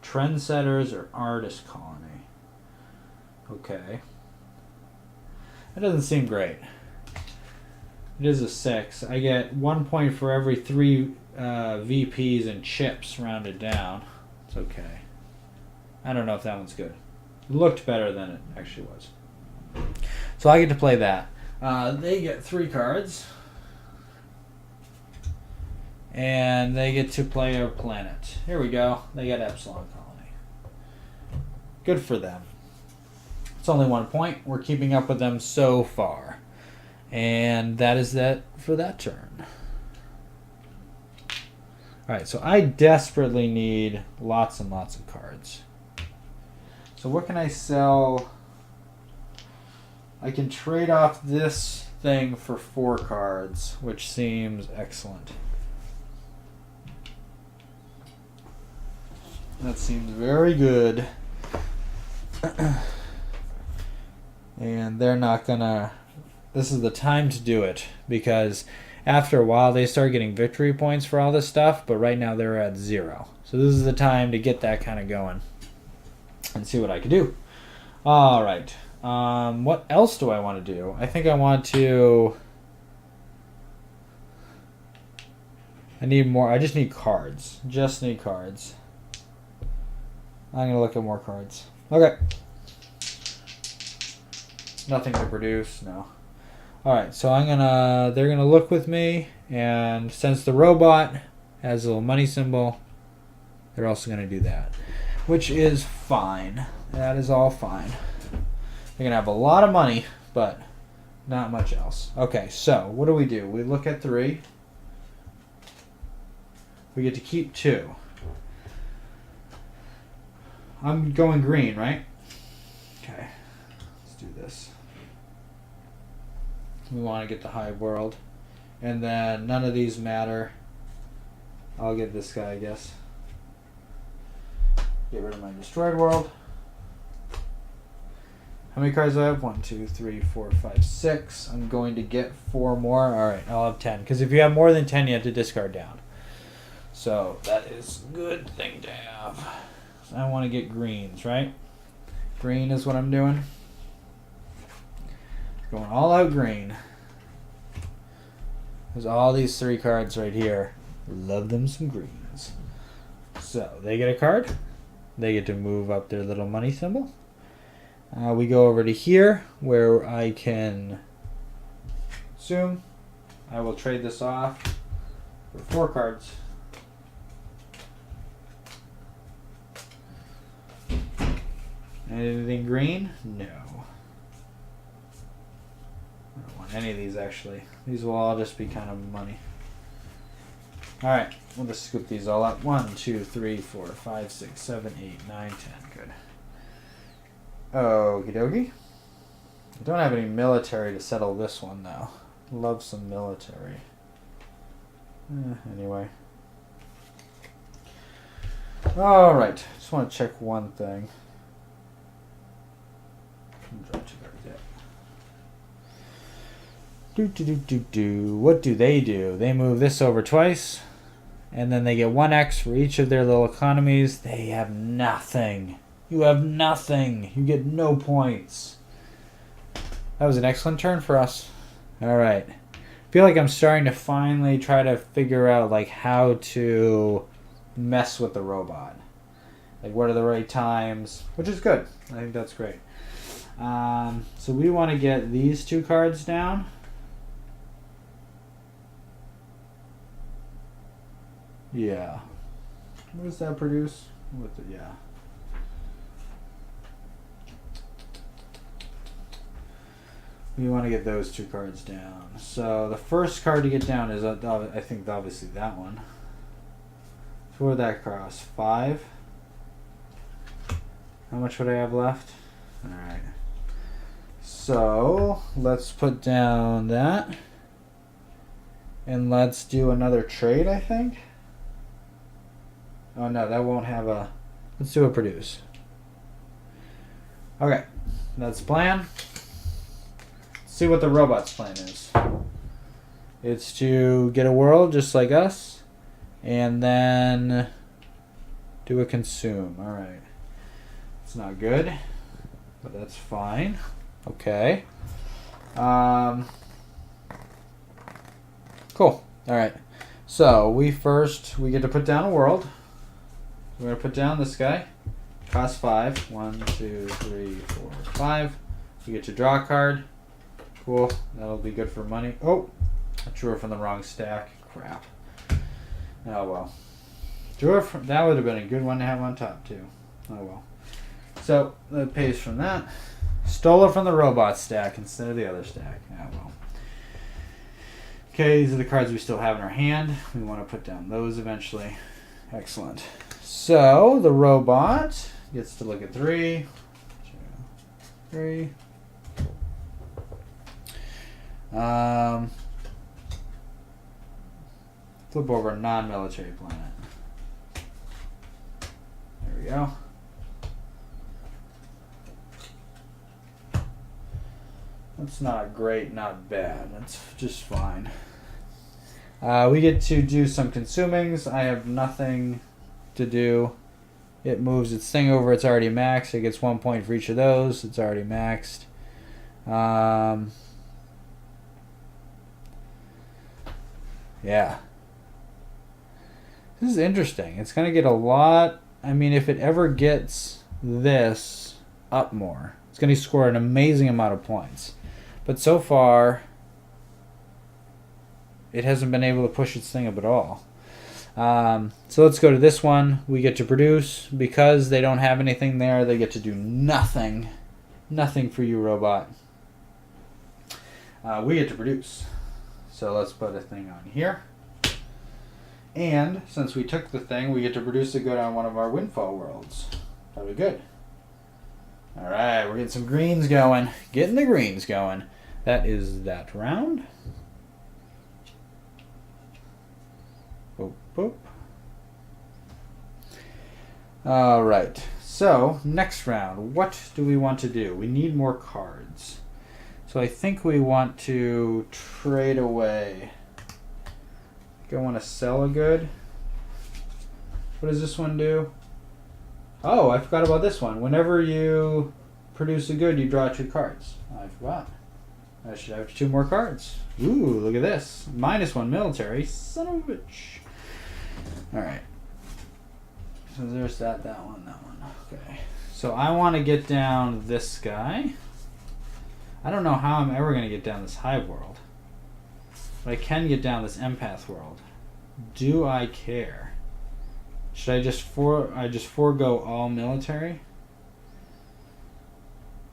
trendsetters, or artist colony. Okay. That doesn't seem great. It is a 6. I get 1 point for every 3 VPs and chips rounded down. It's okay. I don't know if that one's good. It looked better than it actually was. So I get to play that. They get 3 cards. And they get to play a planet. Here we go. They get Epsilon Colony. Good for them. It's only 1 point. We're keeping up with them so far. And that is that for that turn. Alright, so I desperately need lots and lots of cards. So what can I sell? I can trade off this thing for 4 cards, which seems excellent. That seems very good. And they're not gonna... This is the time to do it, because after a while they start getting victory points for all this stuff, but right now they're at 0. So this is the time to get that kind of going and see what I can do. All right. What else do I want to do? I think I want to... I need more. I just need cards. Just need cards. I'm going to look at more cards. Okay. Nothing to produce. No. Alright, so they're going to look with me, and since the robot has a little money symbol, they're also going to do that, which is fine. That is all fine. They're going to have a lot of money, but not much else. Okay, so what do? We look at 3. We get to keep 2. I'm going green, right? Okay, let's do this. We want to get the high world. And then none of these matter. I'll get this guy, I guess. Get rid of my destroyed world. How many cards do I have? 1, 2, 3, 4, 5, 6. I'm going to get 4 more. Alright, I'll have 10. Because if you have more than 10, you have to discard down. So that is a good thing to have. I want to get greens, right? Green is what I'm doing. Going all out green. There's all these 3 cards right here. Love them some greens. So they get a card. They get to move up their little money symbol. We go over to here where I can zoom. I will trade this off for 4 cards. Anything green? No. I don't want any of these actually. These will all just be kind of money. Alright, we'll just scoop these all up. 1, 2, 3, 4, 5, 6, 7, 8, 9, 10. Good. Okie dokie. I don't have any military to settle this one though. Love some military. Anyway. Alright, just want to check one thing. What do? They move this over twice, and then they get 1x for each of their little economies. They have nothing. You have nothing. You get no points. That was an excellent turn for us. Alright. I feel like I'm starting to finally try to figure out like how to mess with the robot. Like what are the right times, which is good. I think that's great. So we want to get these 2 cards down. Yeah. What does that produce? Yeah. We want to get those 2 cards down. So the first card to get down is, I think, obviously that one. So what would that cost? 5? How much would I have left? Alright. So let's put down that. And let's do another trade, I think. Oh no, that won't have a... Let's do a produce. Okay, that's the plan. Let's see what the robot's plan is. It's to get a world just like us, and then do a consume. Alright. It's not good, but that's fine. Okay. Cool. Alright. So we get to put down a world. We're going to put down this guy. Cost 5. 1, 2, 3, 4, 5. We get to draw a card. Cool. That'll be good for money. Oh! I drew it from the wrong stack. Crap. Oh well. That would have been a good one to have on top too. Oh well. So, that pays from that. Stole it from the robot stack instead of the other stack. Oh well. Okay, these are the cards we still have in our hand. We want to put down those eventually. Excellent. So, the robot gets to look at 3. 2, 3. Flip over a non-military planet. There we go. That's not great, not bad. That's just fine. We get to do some consumings. I have nothing to do. It moves its thing over. It's already maxed. It gets 1 point for each of those. It's already maxed. Yeah. This is interesting. It's going to get a lot. I mean, if it ever gets this up more, it's going to score an amazing amount of points. But so far, it hasn't been able to push its thing up at all. So let's go to this one. We get to produce. Because they don't have anything there, they get to do nothing. Nothing for you, robot. We get to produce. So let's put a thing on here. And since we took the thing, we get to produce a good on one of our windfall worlds. Probably good. Alright, we're getting some greens going. Getting the greens going. That is that round. Boop, boop. Alright, so next round. What do we want to do? We need more cards. So I think we want to trade away. I think I want to sell a good. What does this one do? Oh, I forgot about this one. Whenever you produce a good, you draw 2 cards. I forgot. I should have 2 more cards. Ooh, look at this. -1 military. Son of a bitch. Alright. So there's that one, that one. Okay. So I want to get down this guy. I don't know how I'm ever going to get down this hive world. But I can get down this empath world. Do I care? Should I just forego all military?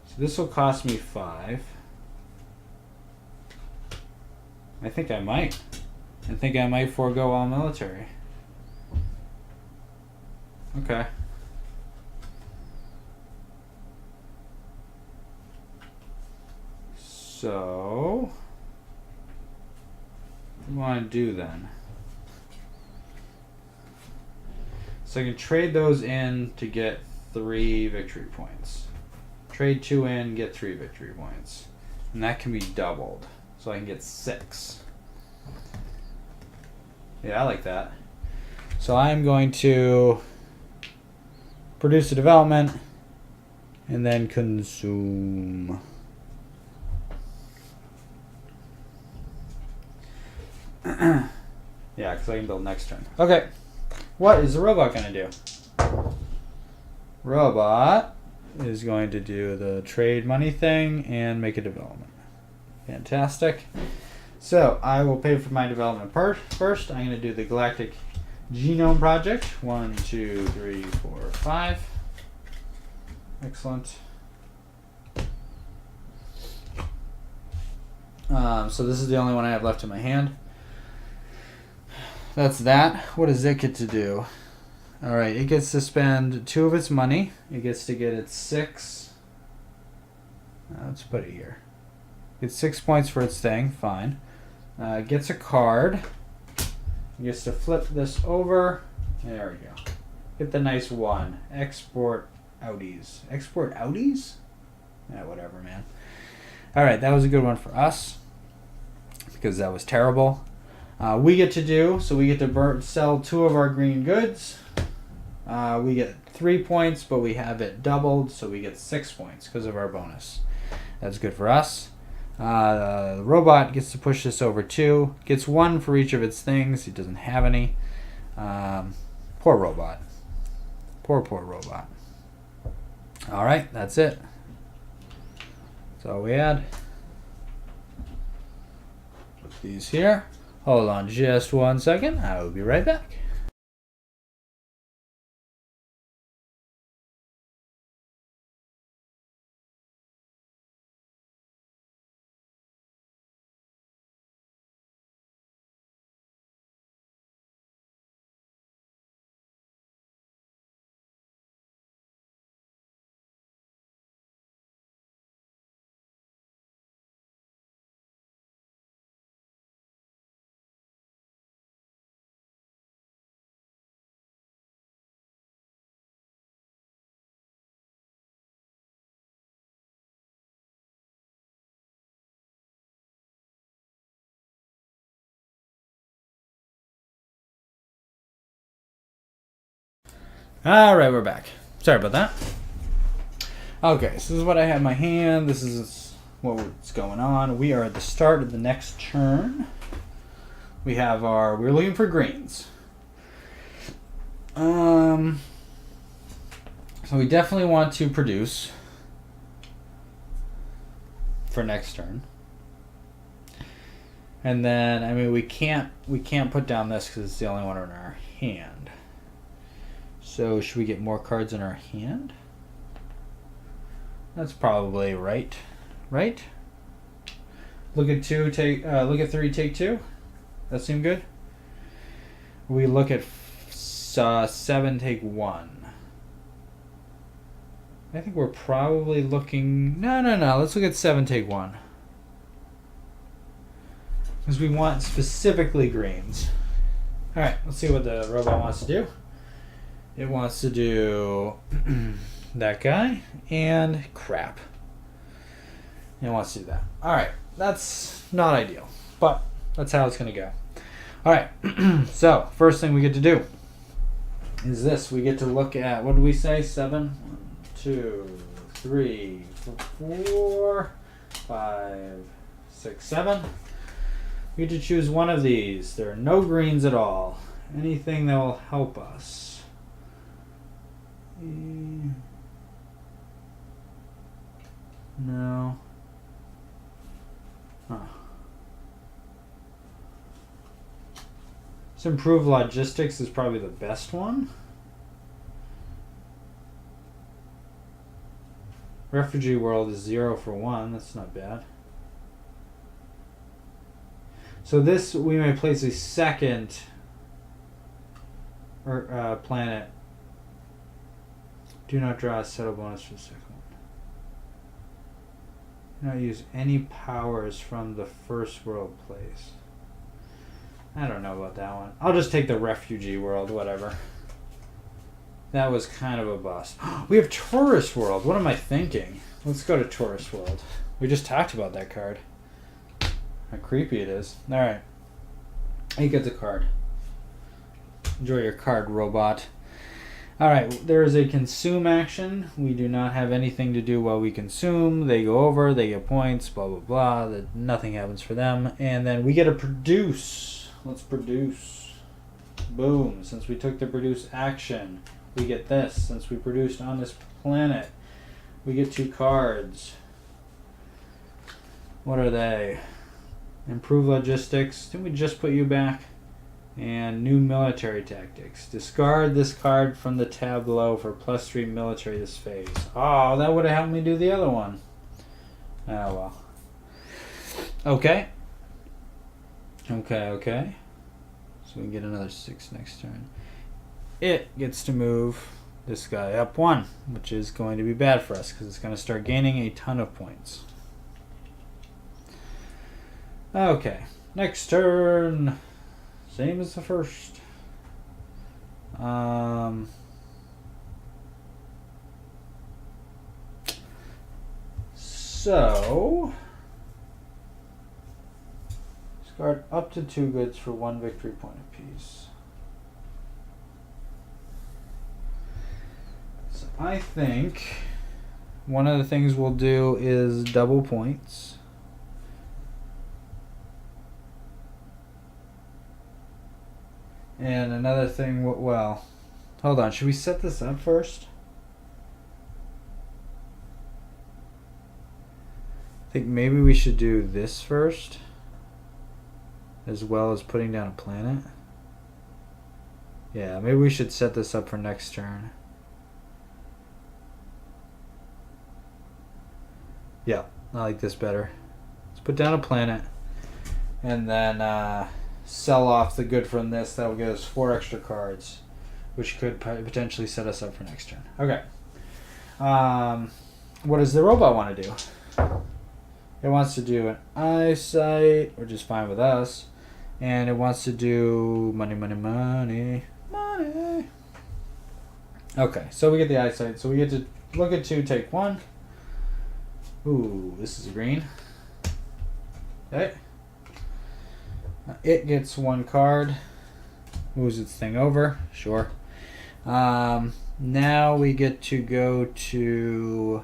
So this will cost me 5. I think I might. I think I might forego all military. Okay. So, what do I want to do then? So I can trade those in to get 3 victory points. Trade 2 in, get 3 victory points. And that can be doubled. So I can get 6. Yeah, I like that. So I'm going to produce a development and then consume. Yeah, because I can build next turn. Okay. What is the robot going to do? Robot is going to do the trade money thing and make a development. Fantastic. So I will pay for my development first. I'm going to do the Galactic Genome Project. 1, 2, 3, 4, 5. Excellent. So this is the only one I have left in my hand. That's that. What does it get to do? Alright, it gets to spend 2 of its money. It gets to get its 6. Let's put it here. Gets 6 points for its thing. Fine. Gets a card. It gets to flip this over. There we go. Get the nice 1. Export outies. Export outies? Yeah, whatever, man. Alright, that was a good one for us. Because that was terrible. We get to do, so we get to sell 2 of our green goods. We get 3 points, but we have it doubled, so we get 6 points because of our bonus. That's good for us. The robot gets to push this over 2. Gets 1 for each of its things. He doesn't have any. Poor robot. Poor robot. Alright, that's it. That's all we had. Put these here. Hold on just 1 second. I will be right back. Alright, we're back. Sorry about that. Okay, so this is what I have in my hand. This is what's going on. We are at the start of the next turn. We're looking for greens. So we definitely want to produce for next turn. And then, I mean, we can't put down this because it's the only one in our hand. So should we get more cards in our hand? That's probably right. Right? Look at 2, look at 3, take 2. That seem good? We look at 7, take 1. I think we're probably looking... No. Let's look at 7, take 1. Because we want specifically greens. Alright, let's see what the robot wants to do. It wants to do that guy and crap. It wants to do that. Alright, that's not ideal. But that's how it's going to go. Alright, so first thing we get to do is this. We get to look at, what did we say? 7? 1, 2, 3, 4, 5, 6, 7. We get to choose one of these. There are no greens at all. Anything that will help us. No. Huh. Let's improve logistics is probably the best one. Refugee world is 0 for 1. That's not bad. So this, we may place a second planet. Do not draw a settle bonus for the second one. Do not use any powers from the first world place. I don't know about that one. I'll just take the refugee world, whatever. That was kind of a bust. We have tourist world. What am I thinking? Let's go to tourist world. We just talked about that card. How creepy it is. Alright. He gets a card. Enjoy your card, robot. Alright, there is a consume action. We do not have anything to do while we consume. They go over, they get points, blah, blah, blah. Nothing happens for them. And then we get to produce. Let's produce. Boom. Since we took the produce action, we get this. Since we produced on this planet, we get 2 cards. What are they? Improve logistics. Didn't we just put you back? And new military tactics. Discard this card from the tab below for +3 military this phase. Oh, that would have helped me do the other one. Oh well. Okay. Okay. So we can get another 6 next turn. It gets to move this guy up 1, which is going to be bad for us because it's going to start gaining a ton of points. Okay, next turn. Same as the first. So discard up to 2 goods for 1 victory point apiece. So I think one of the things we'll do is double points. And another thing, well, hold on. Should we set this up first? I think maybe we should do this first, as well as putting down a planet. Yeah, maybe we should set this up for next turn. Yeah, I like this better. Let's put down a planet, and then sell off the good from this. That'll give us 4 extra cards, which could potentially set us up for next turn. Okay. What does the robot want to do? It wants to do an eyesight, which is fine with us. And it wants to do money. Okay, so we get the eyesight. So we get to look at 2, take 1. Ooh, this is a green. Okay. It gets 1 card. Moves its thing over. Sure. Now we get to go to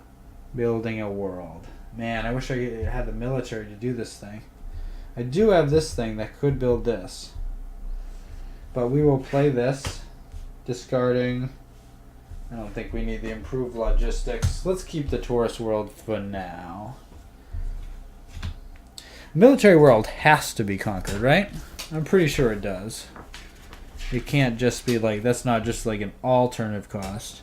building a world. Man, I wish I had the military to do this thing. I do have this thing that could build this. But we will play this, discarding. I don't think we need the improved logistics. Let's keep the tourist world for now. Military world has to be conquered, right? I'm pretty sure it does. It can't just be like, that's not just like an alternative cost.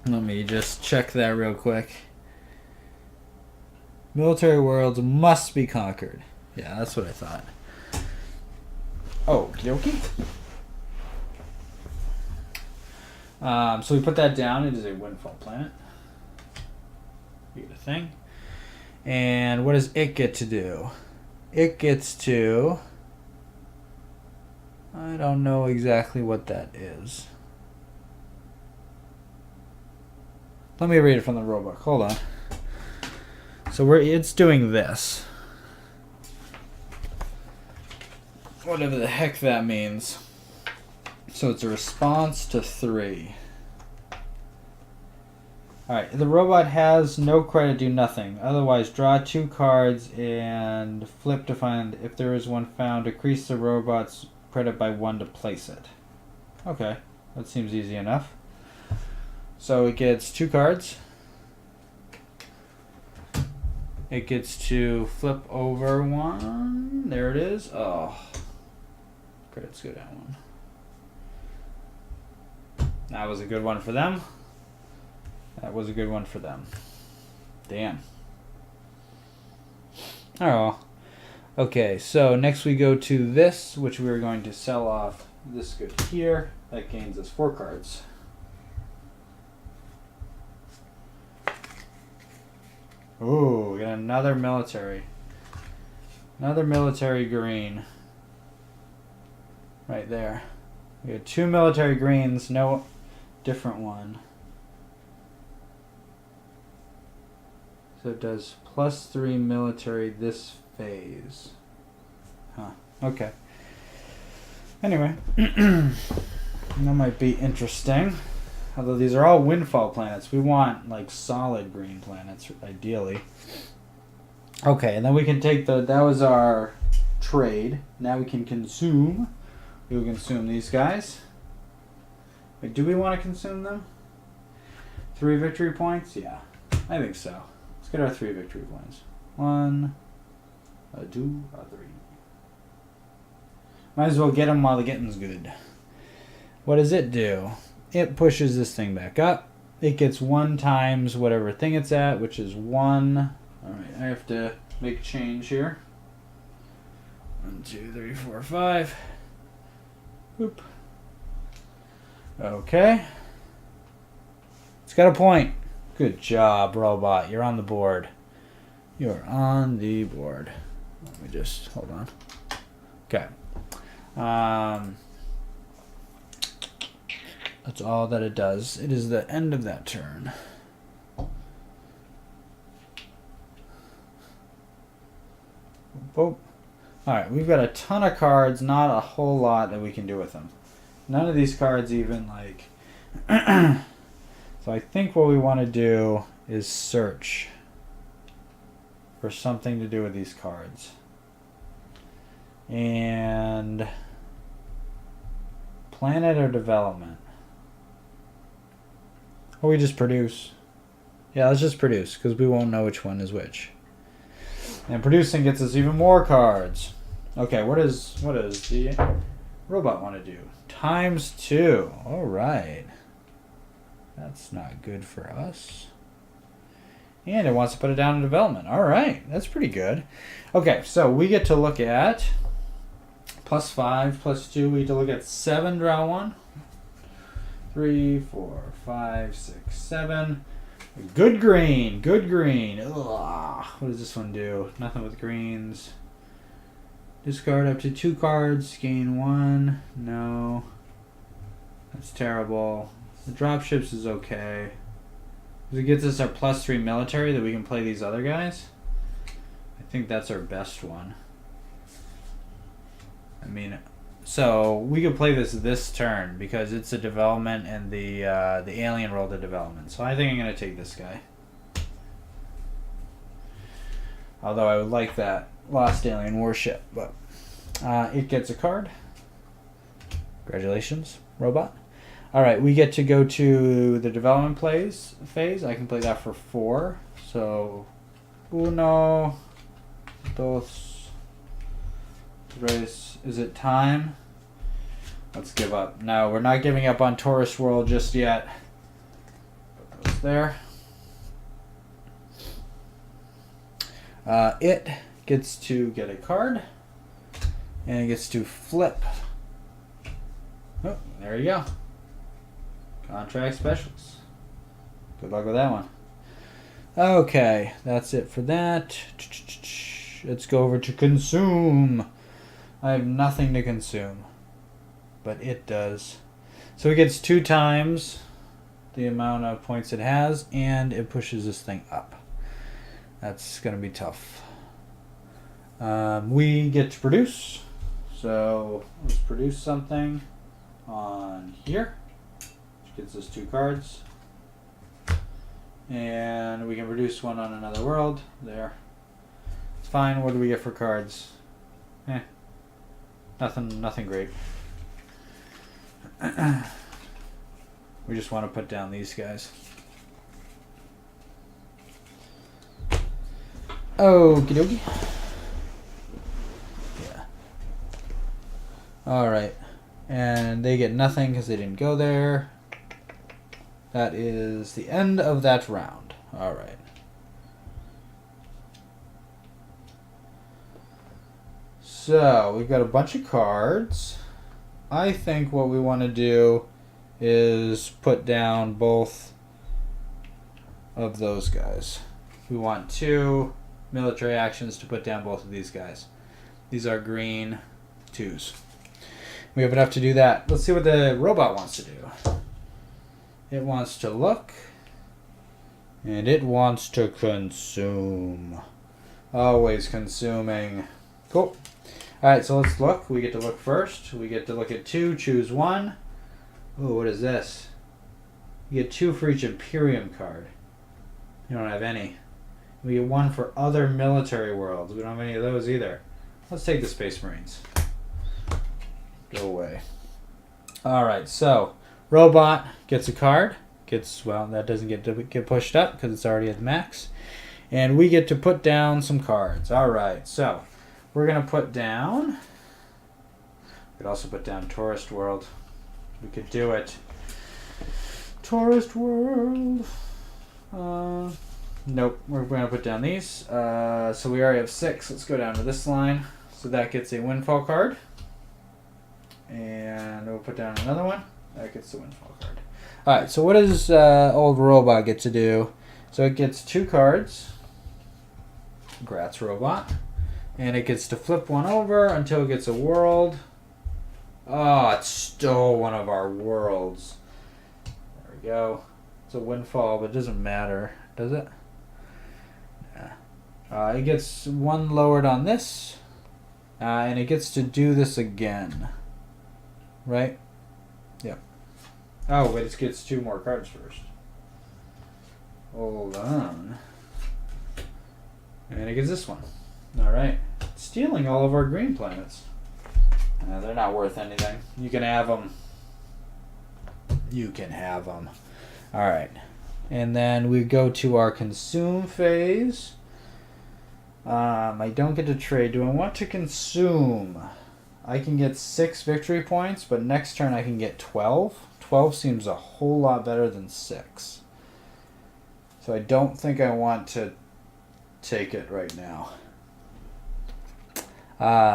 Let me just check that real quick. Military worlds must be conquered. Yeah, that's what I thought. Oh, okie dokie. So we put that down. It is a windfall planet. You get a thing. And what does it get to do? It gets to... I don't know exactly what that is. Let me read it from the rulebook. Hold on. So it's doing this. Whatever the heck that means. So it's a response to 3. Alright, the robot has no credit, do nothing. Otherwise, draw 2 cards and flip to find if there is one found. Decrease the robot's credit by 1 to place it. Okay, that seems easy enough. So it gets 2 cards. It gets to flip over 1. There it is. Oh. Credits go down 1. That was a good one for them. That was a good one for them. Damn. Oh. Okay, so next we go to this, which we're going to sell off this good here. That gains us 4 cards. Ooh, we got another military. Another military green. Right there. We got 2 military greens, no different one. So it does +3 military this phase. Huh. Okay. Anyway. That might be interesting. Although these are all windfall planets. We want like solid green planets, ideally. Okay, and then we can take that was our trade. Now we can consume. We will consume these guys. Wait, do we want to consume them? 3 victory points? Yeah, I think so. Let's get our 3 victory points. 1, 2, 3. Might as well get them while the getting's good. What does it do? It pushes this thing back up. It gets 1 times whatever thing it's at, which is 1. Alright, I have to make a change here. 1, 2, 3, 4, 5. Boop. Okay. It's got a point. Good job, robot. You're on the board. You're on the board. Let me just hold on. Okay. That's all that it does. It is the end of that turn. Boop. Alright, we've got a ton of cards, not a whole lot that we can do with them. None of these cards even like... So I think what we want to do is search for something to do with these cards. And... planet or development? Or we just produce? Yeah, let's just produce, because we won't know which one is which. And producing gets us even more cards. Okay, what does the robot want to do? ×2. Alright. That's not good for us. And it wants to put it down in development. Alright, that's pretty good. Okay, so we get to look at +5, +2. We get to look at 7, draw 1. 3, 4, 5, 6, 7. Good green. Good green. Ugh. What does this one do? Nothing with greens. Discard up to 2 cards. Gain 1. No. That's terrible. The dropships is okay. Because it gets us our +3 military that we can play these other guys. I think that's our best one. I mean, So we could play this turn because it's a development and the alien rolled a development. So I think I'm gonna take this guy. Although I would like that Lost Alien Warship, but it gets a card. Congratulations, robot. All right, we get to go to the development phase. I can play that for 4. So, uno, dos, tres. Is it time? Let's give up. No, we're not giving up on Tourist World just yet. Put those there. It gets to get a card, and it gets to flip. Oh, there you go. Contract specials. Good luck with that one. Okay, that's it for that. Let's go over to consume. I have nothing to consume, but it does. So it gets 2 times the amount of points it has, and it pushes this thing up. That's going to be tough. We get to produce. So let's produce something on here, which gives us 2 cards. And we can produce one on another world. There. It's fine. What do we get for cards? Nothing great. We just want to put down these guys. Okie dokie. Yeah. Alright. And they get nothing because they didn't go there. That is the end of that round. Alright. So, we've got a bunch of cards. I think what we want to do is put down both of those guys. We want 2 military actions to put down both of these guys. These are green 2s. We have enough to do that. Let's see what the robot wants to do. It wants to look, and it wants to consume. Always consuming. Cool. Alright, so let's look. We get to look first. We get to look at 2, choose 1. Ooh, what is this? You get 2 for each Imperium card. You don't have any. We get 1 for other military worlds. We don't have any of those either. Let's take the Space Marines. Go away. Alright, so robot gets a card. Well, that doesn't get pushed up because it's already at the max. And we get to put down some cards. Alright, so we're going to put down... We could also put down Tourist World. We could do it. Tourist World. Nope, we're going to put down these. So we already have 6. Let's go down to this line. So that gets a windfall card. And we'll put down another one. That gets the windfall card. Alright, so what does old robot get to do? So it gets 2 cards. Congrats, robot. And it gets to flip one over until it gets a world. Oh, it stole one of our worlds. There we go. It's a windfall, but it doesn't matter, does it? Yeah. It gets 1 lowered on this. And it gets to do this again. Right? Yep. Oh, wait, it gets 2 more cards first. Hold on. And it gets this one. Alright. Stealing all of our green planets. They're not worth anything. You can have them. You can have them. Alright. And then we go to our consume phase. I don't get to trade. Do I want to consume? I can get 6 victory points, but next turn I can get 12. 12 seems a whole lot better than 6. So I don't think I want to take it right now.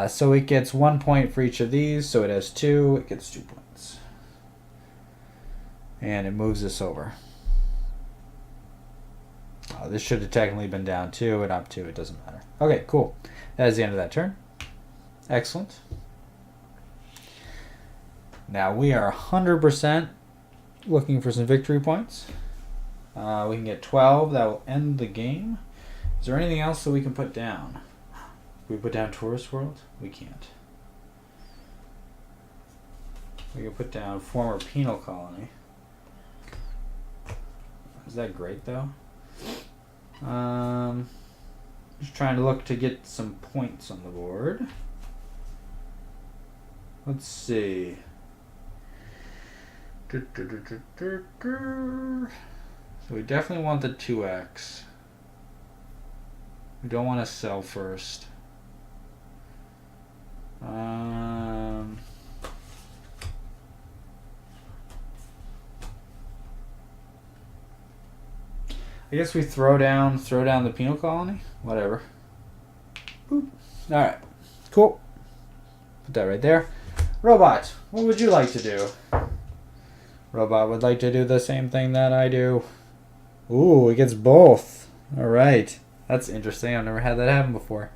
So it gets 1 point for each of these, so it has 2. It gets 2 points. And it moves this over. This should have technically been down 2 and up 2. It doesn't matter. Okay, cool. That is the end of that turn. Excellent. Now we are 100% looking for some victory points. We can get 12. That will end the game. Is there anything else that we can put down? Can we put down Tourist World? We can't. We can put down former penal colony. Is that great though? Just trying to look to get some points on the board. Let's see. So we definitely want the 2x. We don't want to sell first. I guess we throw down the penal colony. Whatever. Boop. All right. Cool. Put that right there. Robot, what would you like to do? Robot would like to do the same thing that I do. Ooh, it gets both. All right. That's interesting. I've never had that happen before.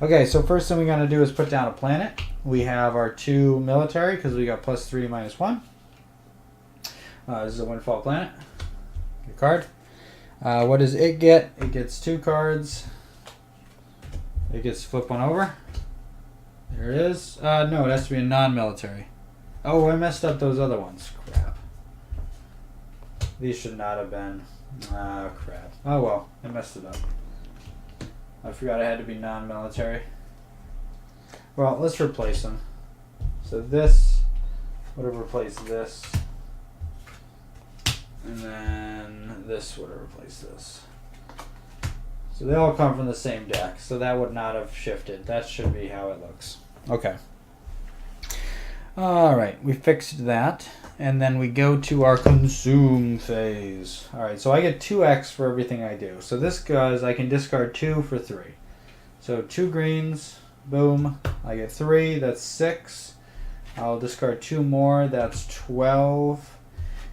Okay, so first thing we're going to do is put down a planet. We have our 2 military because we got +3, -1. This is a windfall planet. Get a card. What does it get? It gets 2 cards. It gets to flip one over. There it is. No, it has to be a non-military. Oh, I messed up those other ones. Crap. These should not have been. Ah, crap. Oh well, I messed it up. I forgot I had to be non-military. Well, let's replace them. So this would have replaced this. And then this would have replaced this. So they all come from the same deck. So that would not have shifted. That should be how it looks. Okay. Alright, we fixed that. And then we go to our consume phase. Alright, so I get 2x for everything I do. So this goes, I can discard 2 for 3. So 2 greens, boom. I get 3, that's 6. I'll discard 2 more, that's 12.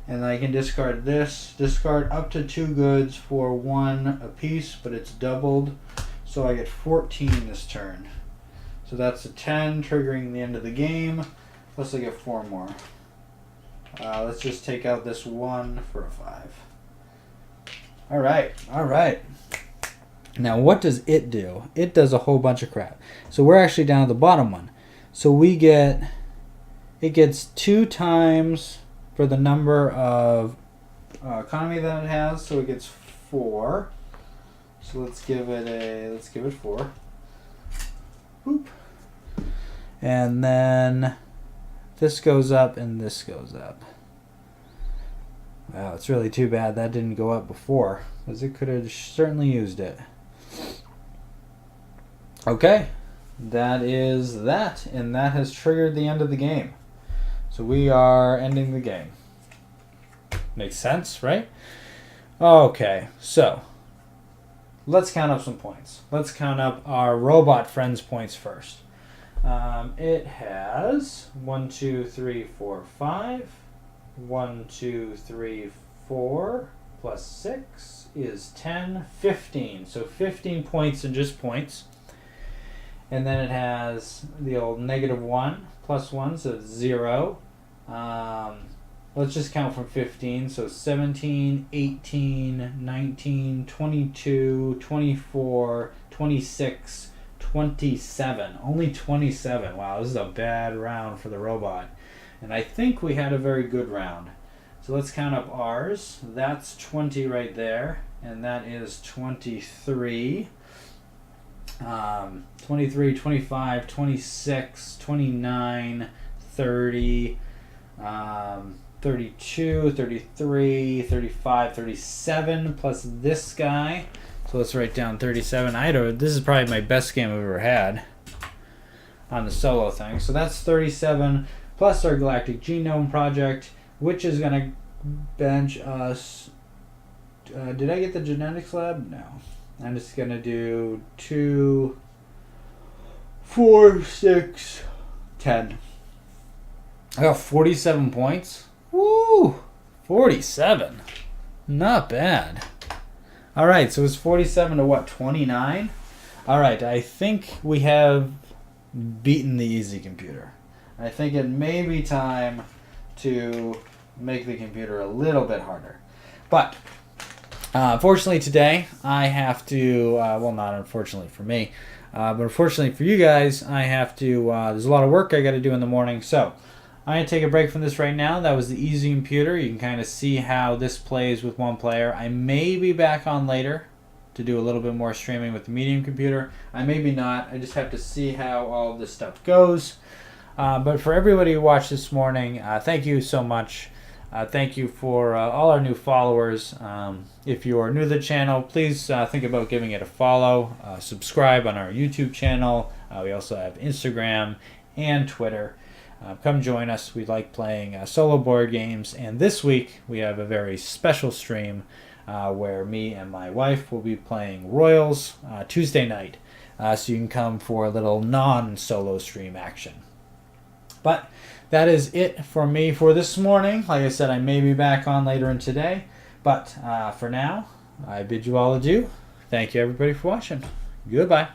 And then I can discard this. Discard up to 2 goods for 1 apiece, but it's doubled. So I get 14 this turn. So that's a 10, triggering the end of the game. Plus I get 4 more. Let's just take out this 1 for a 5. Alright. Now what does it do? It does a whole bunch of crap. So we're actually down to the bottom one. So we get, it gets 2 times for the number of economy that it has. So it gets 4. So let's give it 4. Boop. And then this goes up and this goes up. Wow, it's really too bad that didn't go up before, because it could have certainly used it. Okay, that is that, and that has triggered the end of the game. So we are ending the game. Makes sense, right? Okay, so let's count up some points. Let's count up our robot friends points first. It has 1, 2, 3, 4, 5. 1, 2, 3, 4 plus 6 is 10, 15. So 15 points and just points. And then it has the old -1 plus 1, so it's 0. Let's just count from 15. So 17, 18, 19, 22, 24, 26, 27. Only 27. Wow, this is a bad round for the robot. And I think we had a very good round. So let's count up ours. That's 20 right there. And that is 23. 23, 25, 26, 29, 30, 32, 33, 35, 37 plus this guy. So let's write down 37. This is probably my best game I've ever had on the solo thing. So that's 37 plus our Galactic Genome Project, which is going to bench us. Did I get the genetics lab? No. I'm just going to do 2, 4, 6, 10. I got 47 points. Woo! 47. Not bad. All right, so it's 47 to what, 29? All right, I think we have beaten the easy computer. I think it may be time to make the computer a little bit harder. But unfortunately today, I have to, well, not unfortunately for me, but unfortunately for you guys, I have to, there's a lot of work I got to do in the morning. So I'm going to take a break from this right now. That was the easy computer. You can kind of see how this plays with one player. I may be back on later to do a little bit more streaming with the medium computer. I may be not. I just have to see how all of this stuff goes. But for everybody who watched this morning, thank you so much. Thank you for all our new followers. If you're new to the channel, please think about giving it a follow. Subscribe on our YouTube channel. We also have Instagram and Twitter. Come join us. We like playing solo board games. And this week we have a very special stream where me and my wife will be playing Royals Tuesday night. So you can come for a little non-solo stream action. But that is it for me for this morning. Like I said, I may be back on later in today. But for now, I bid you all adieu. Thank you everybody for watching. Goodbye.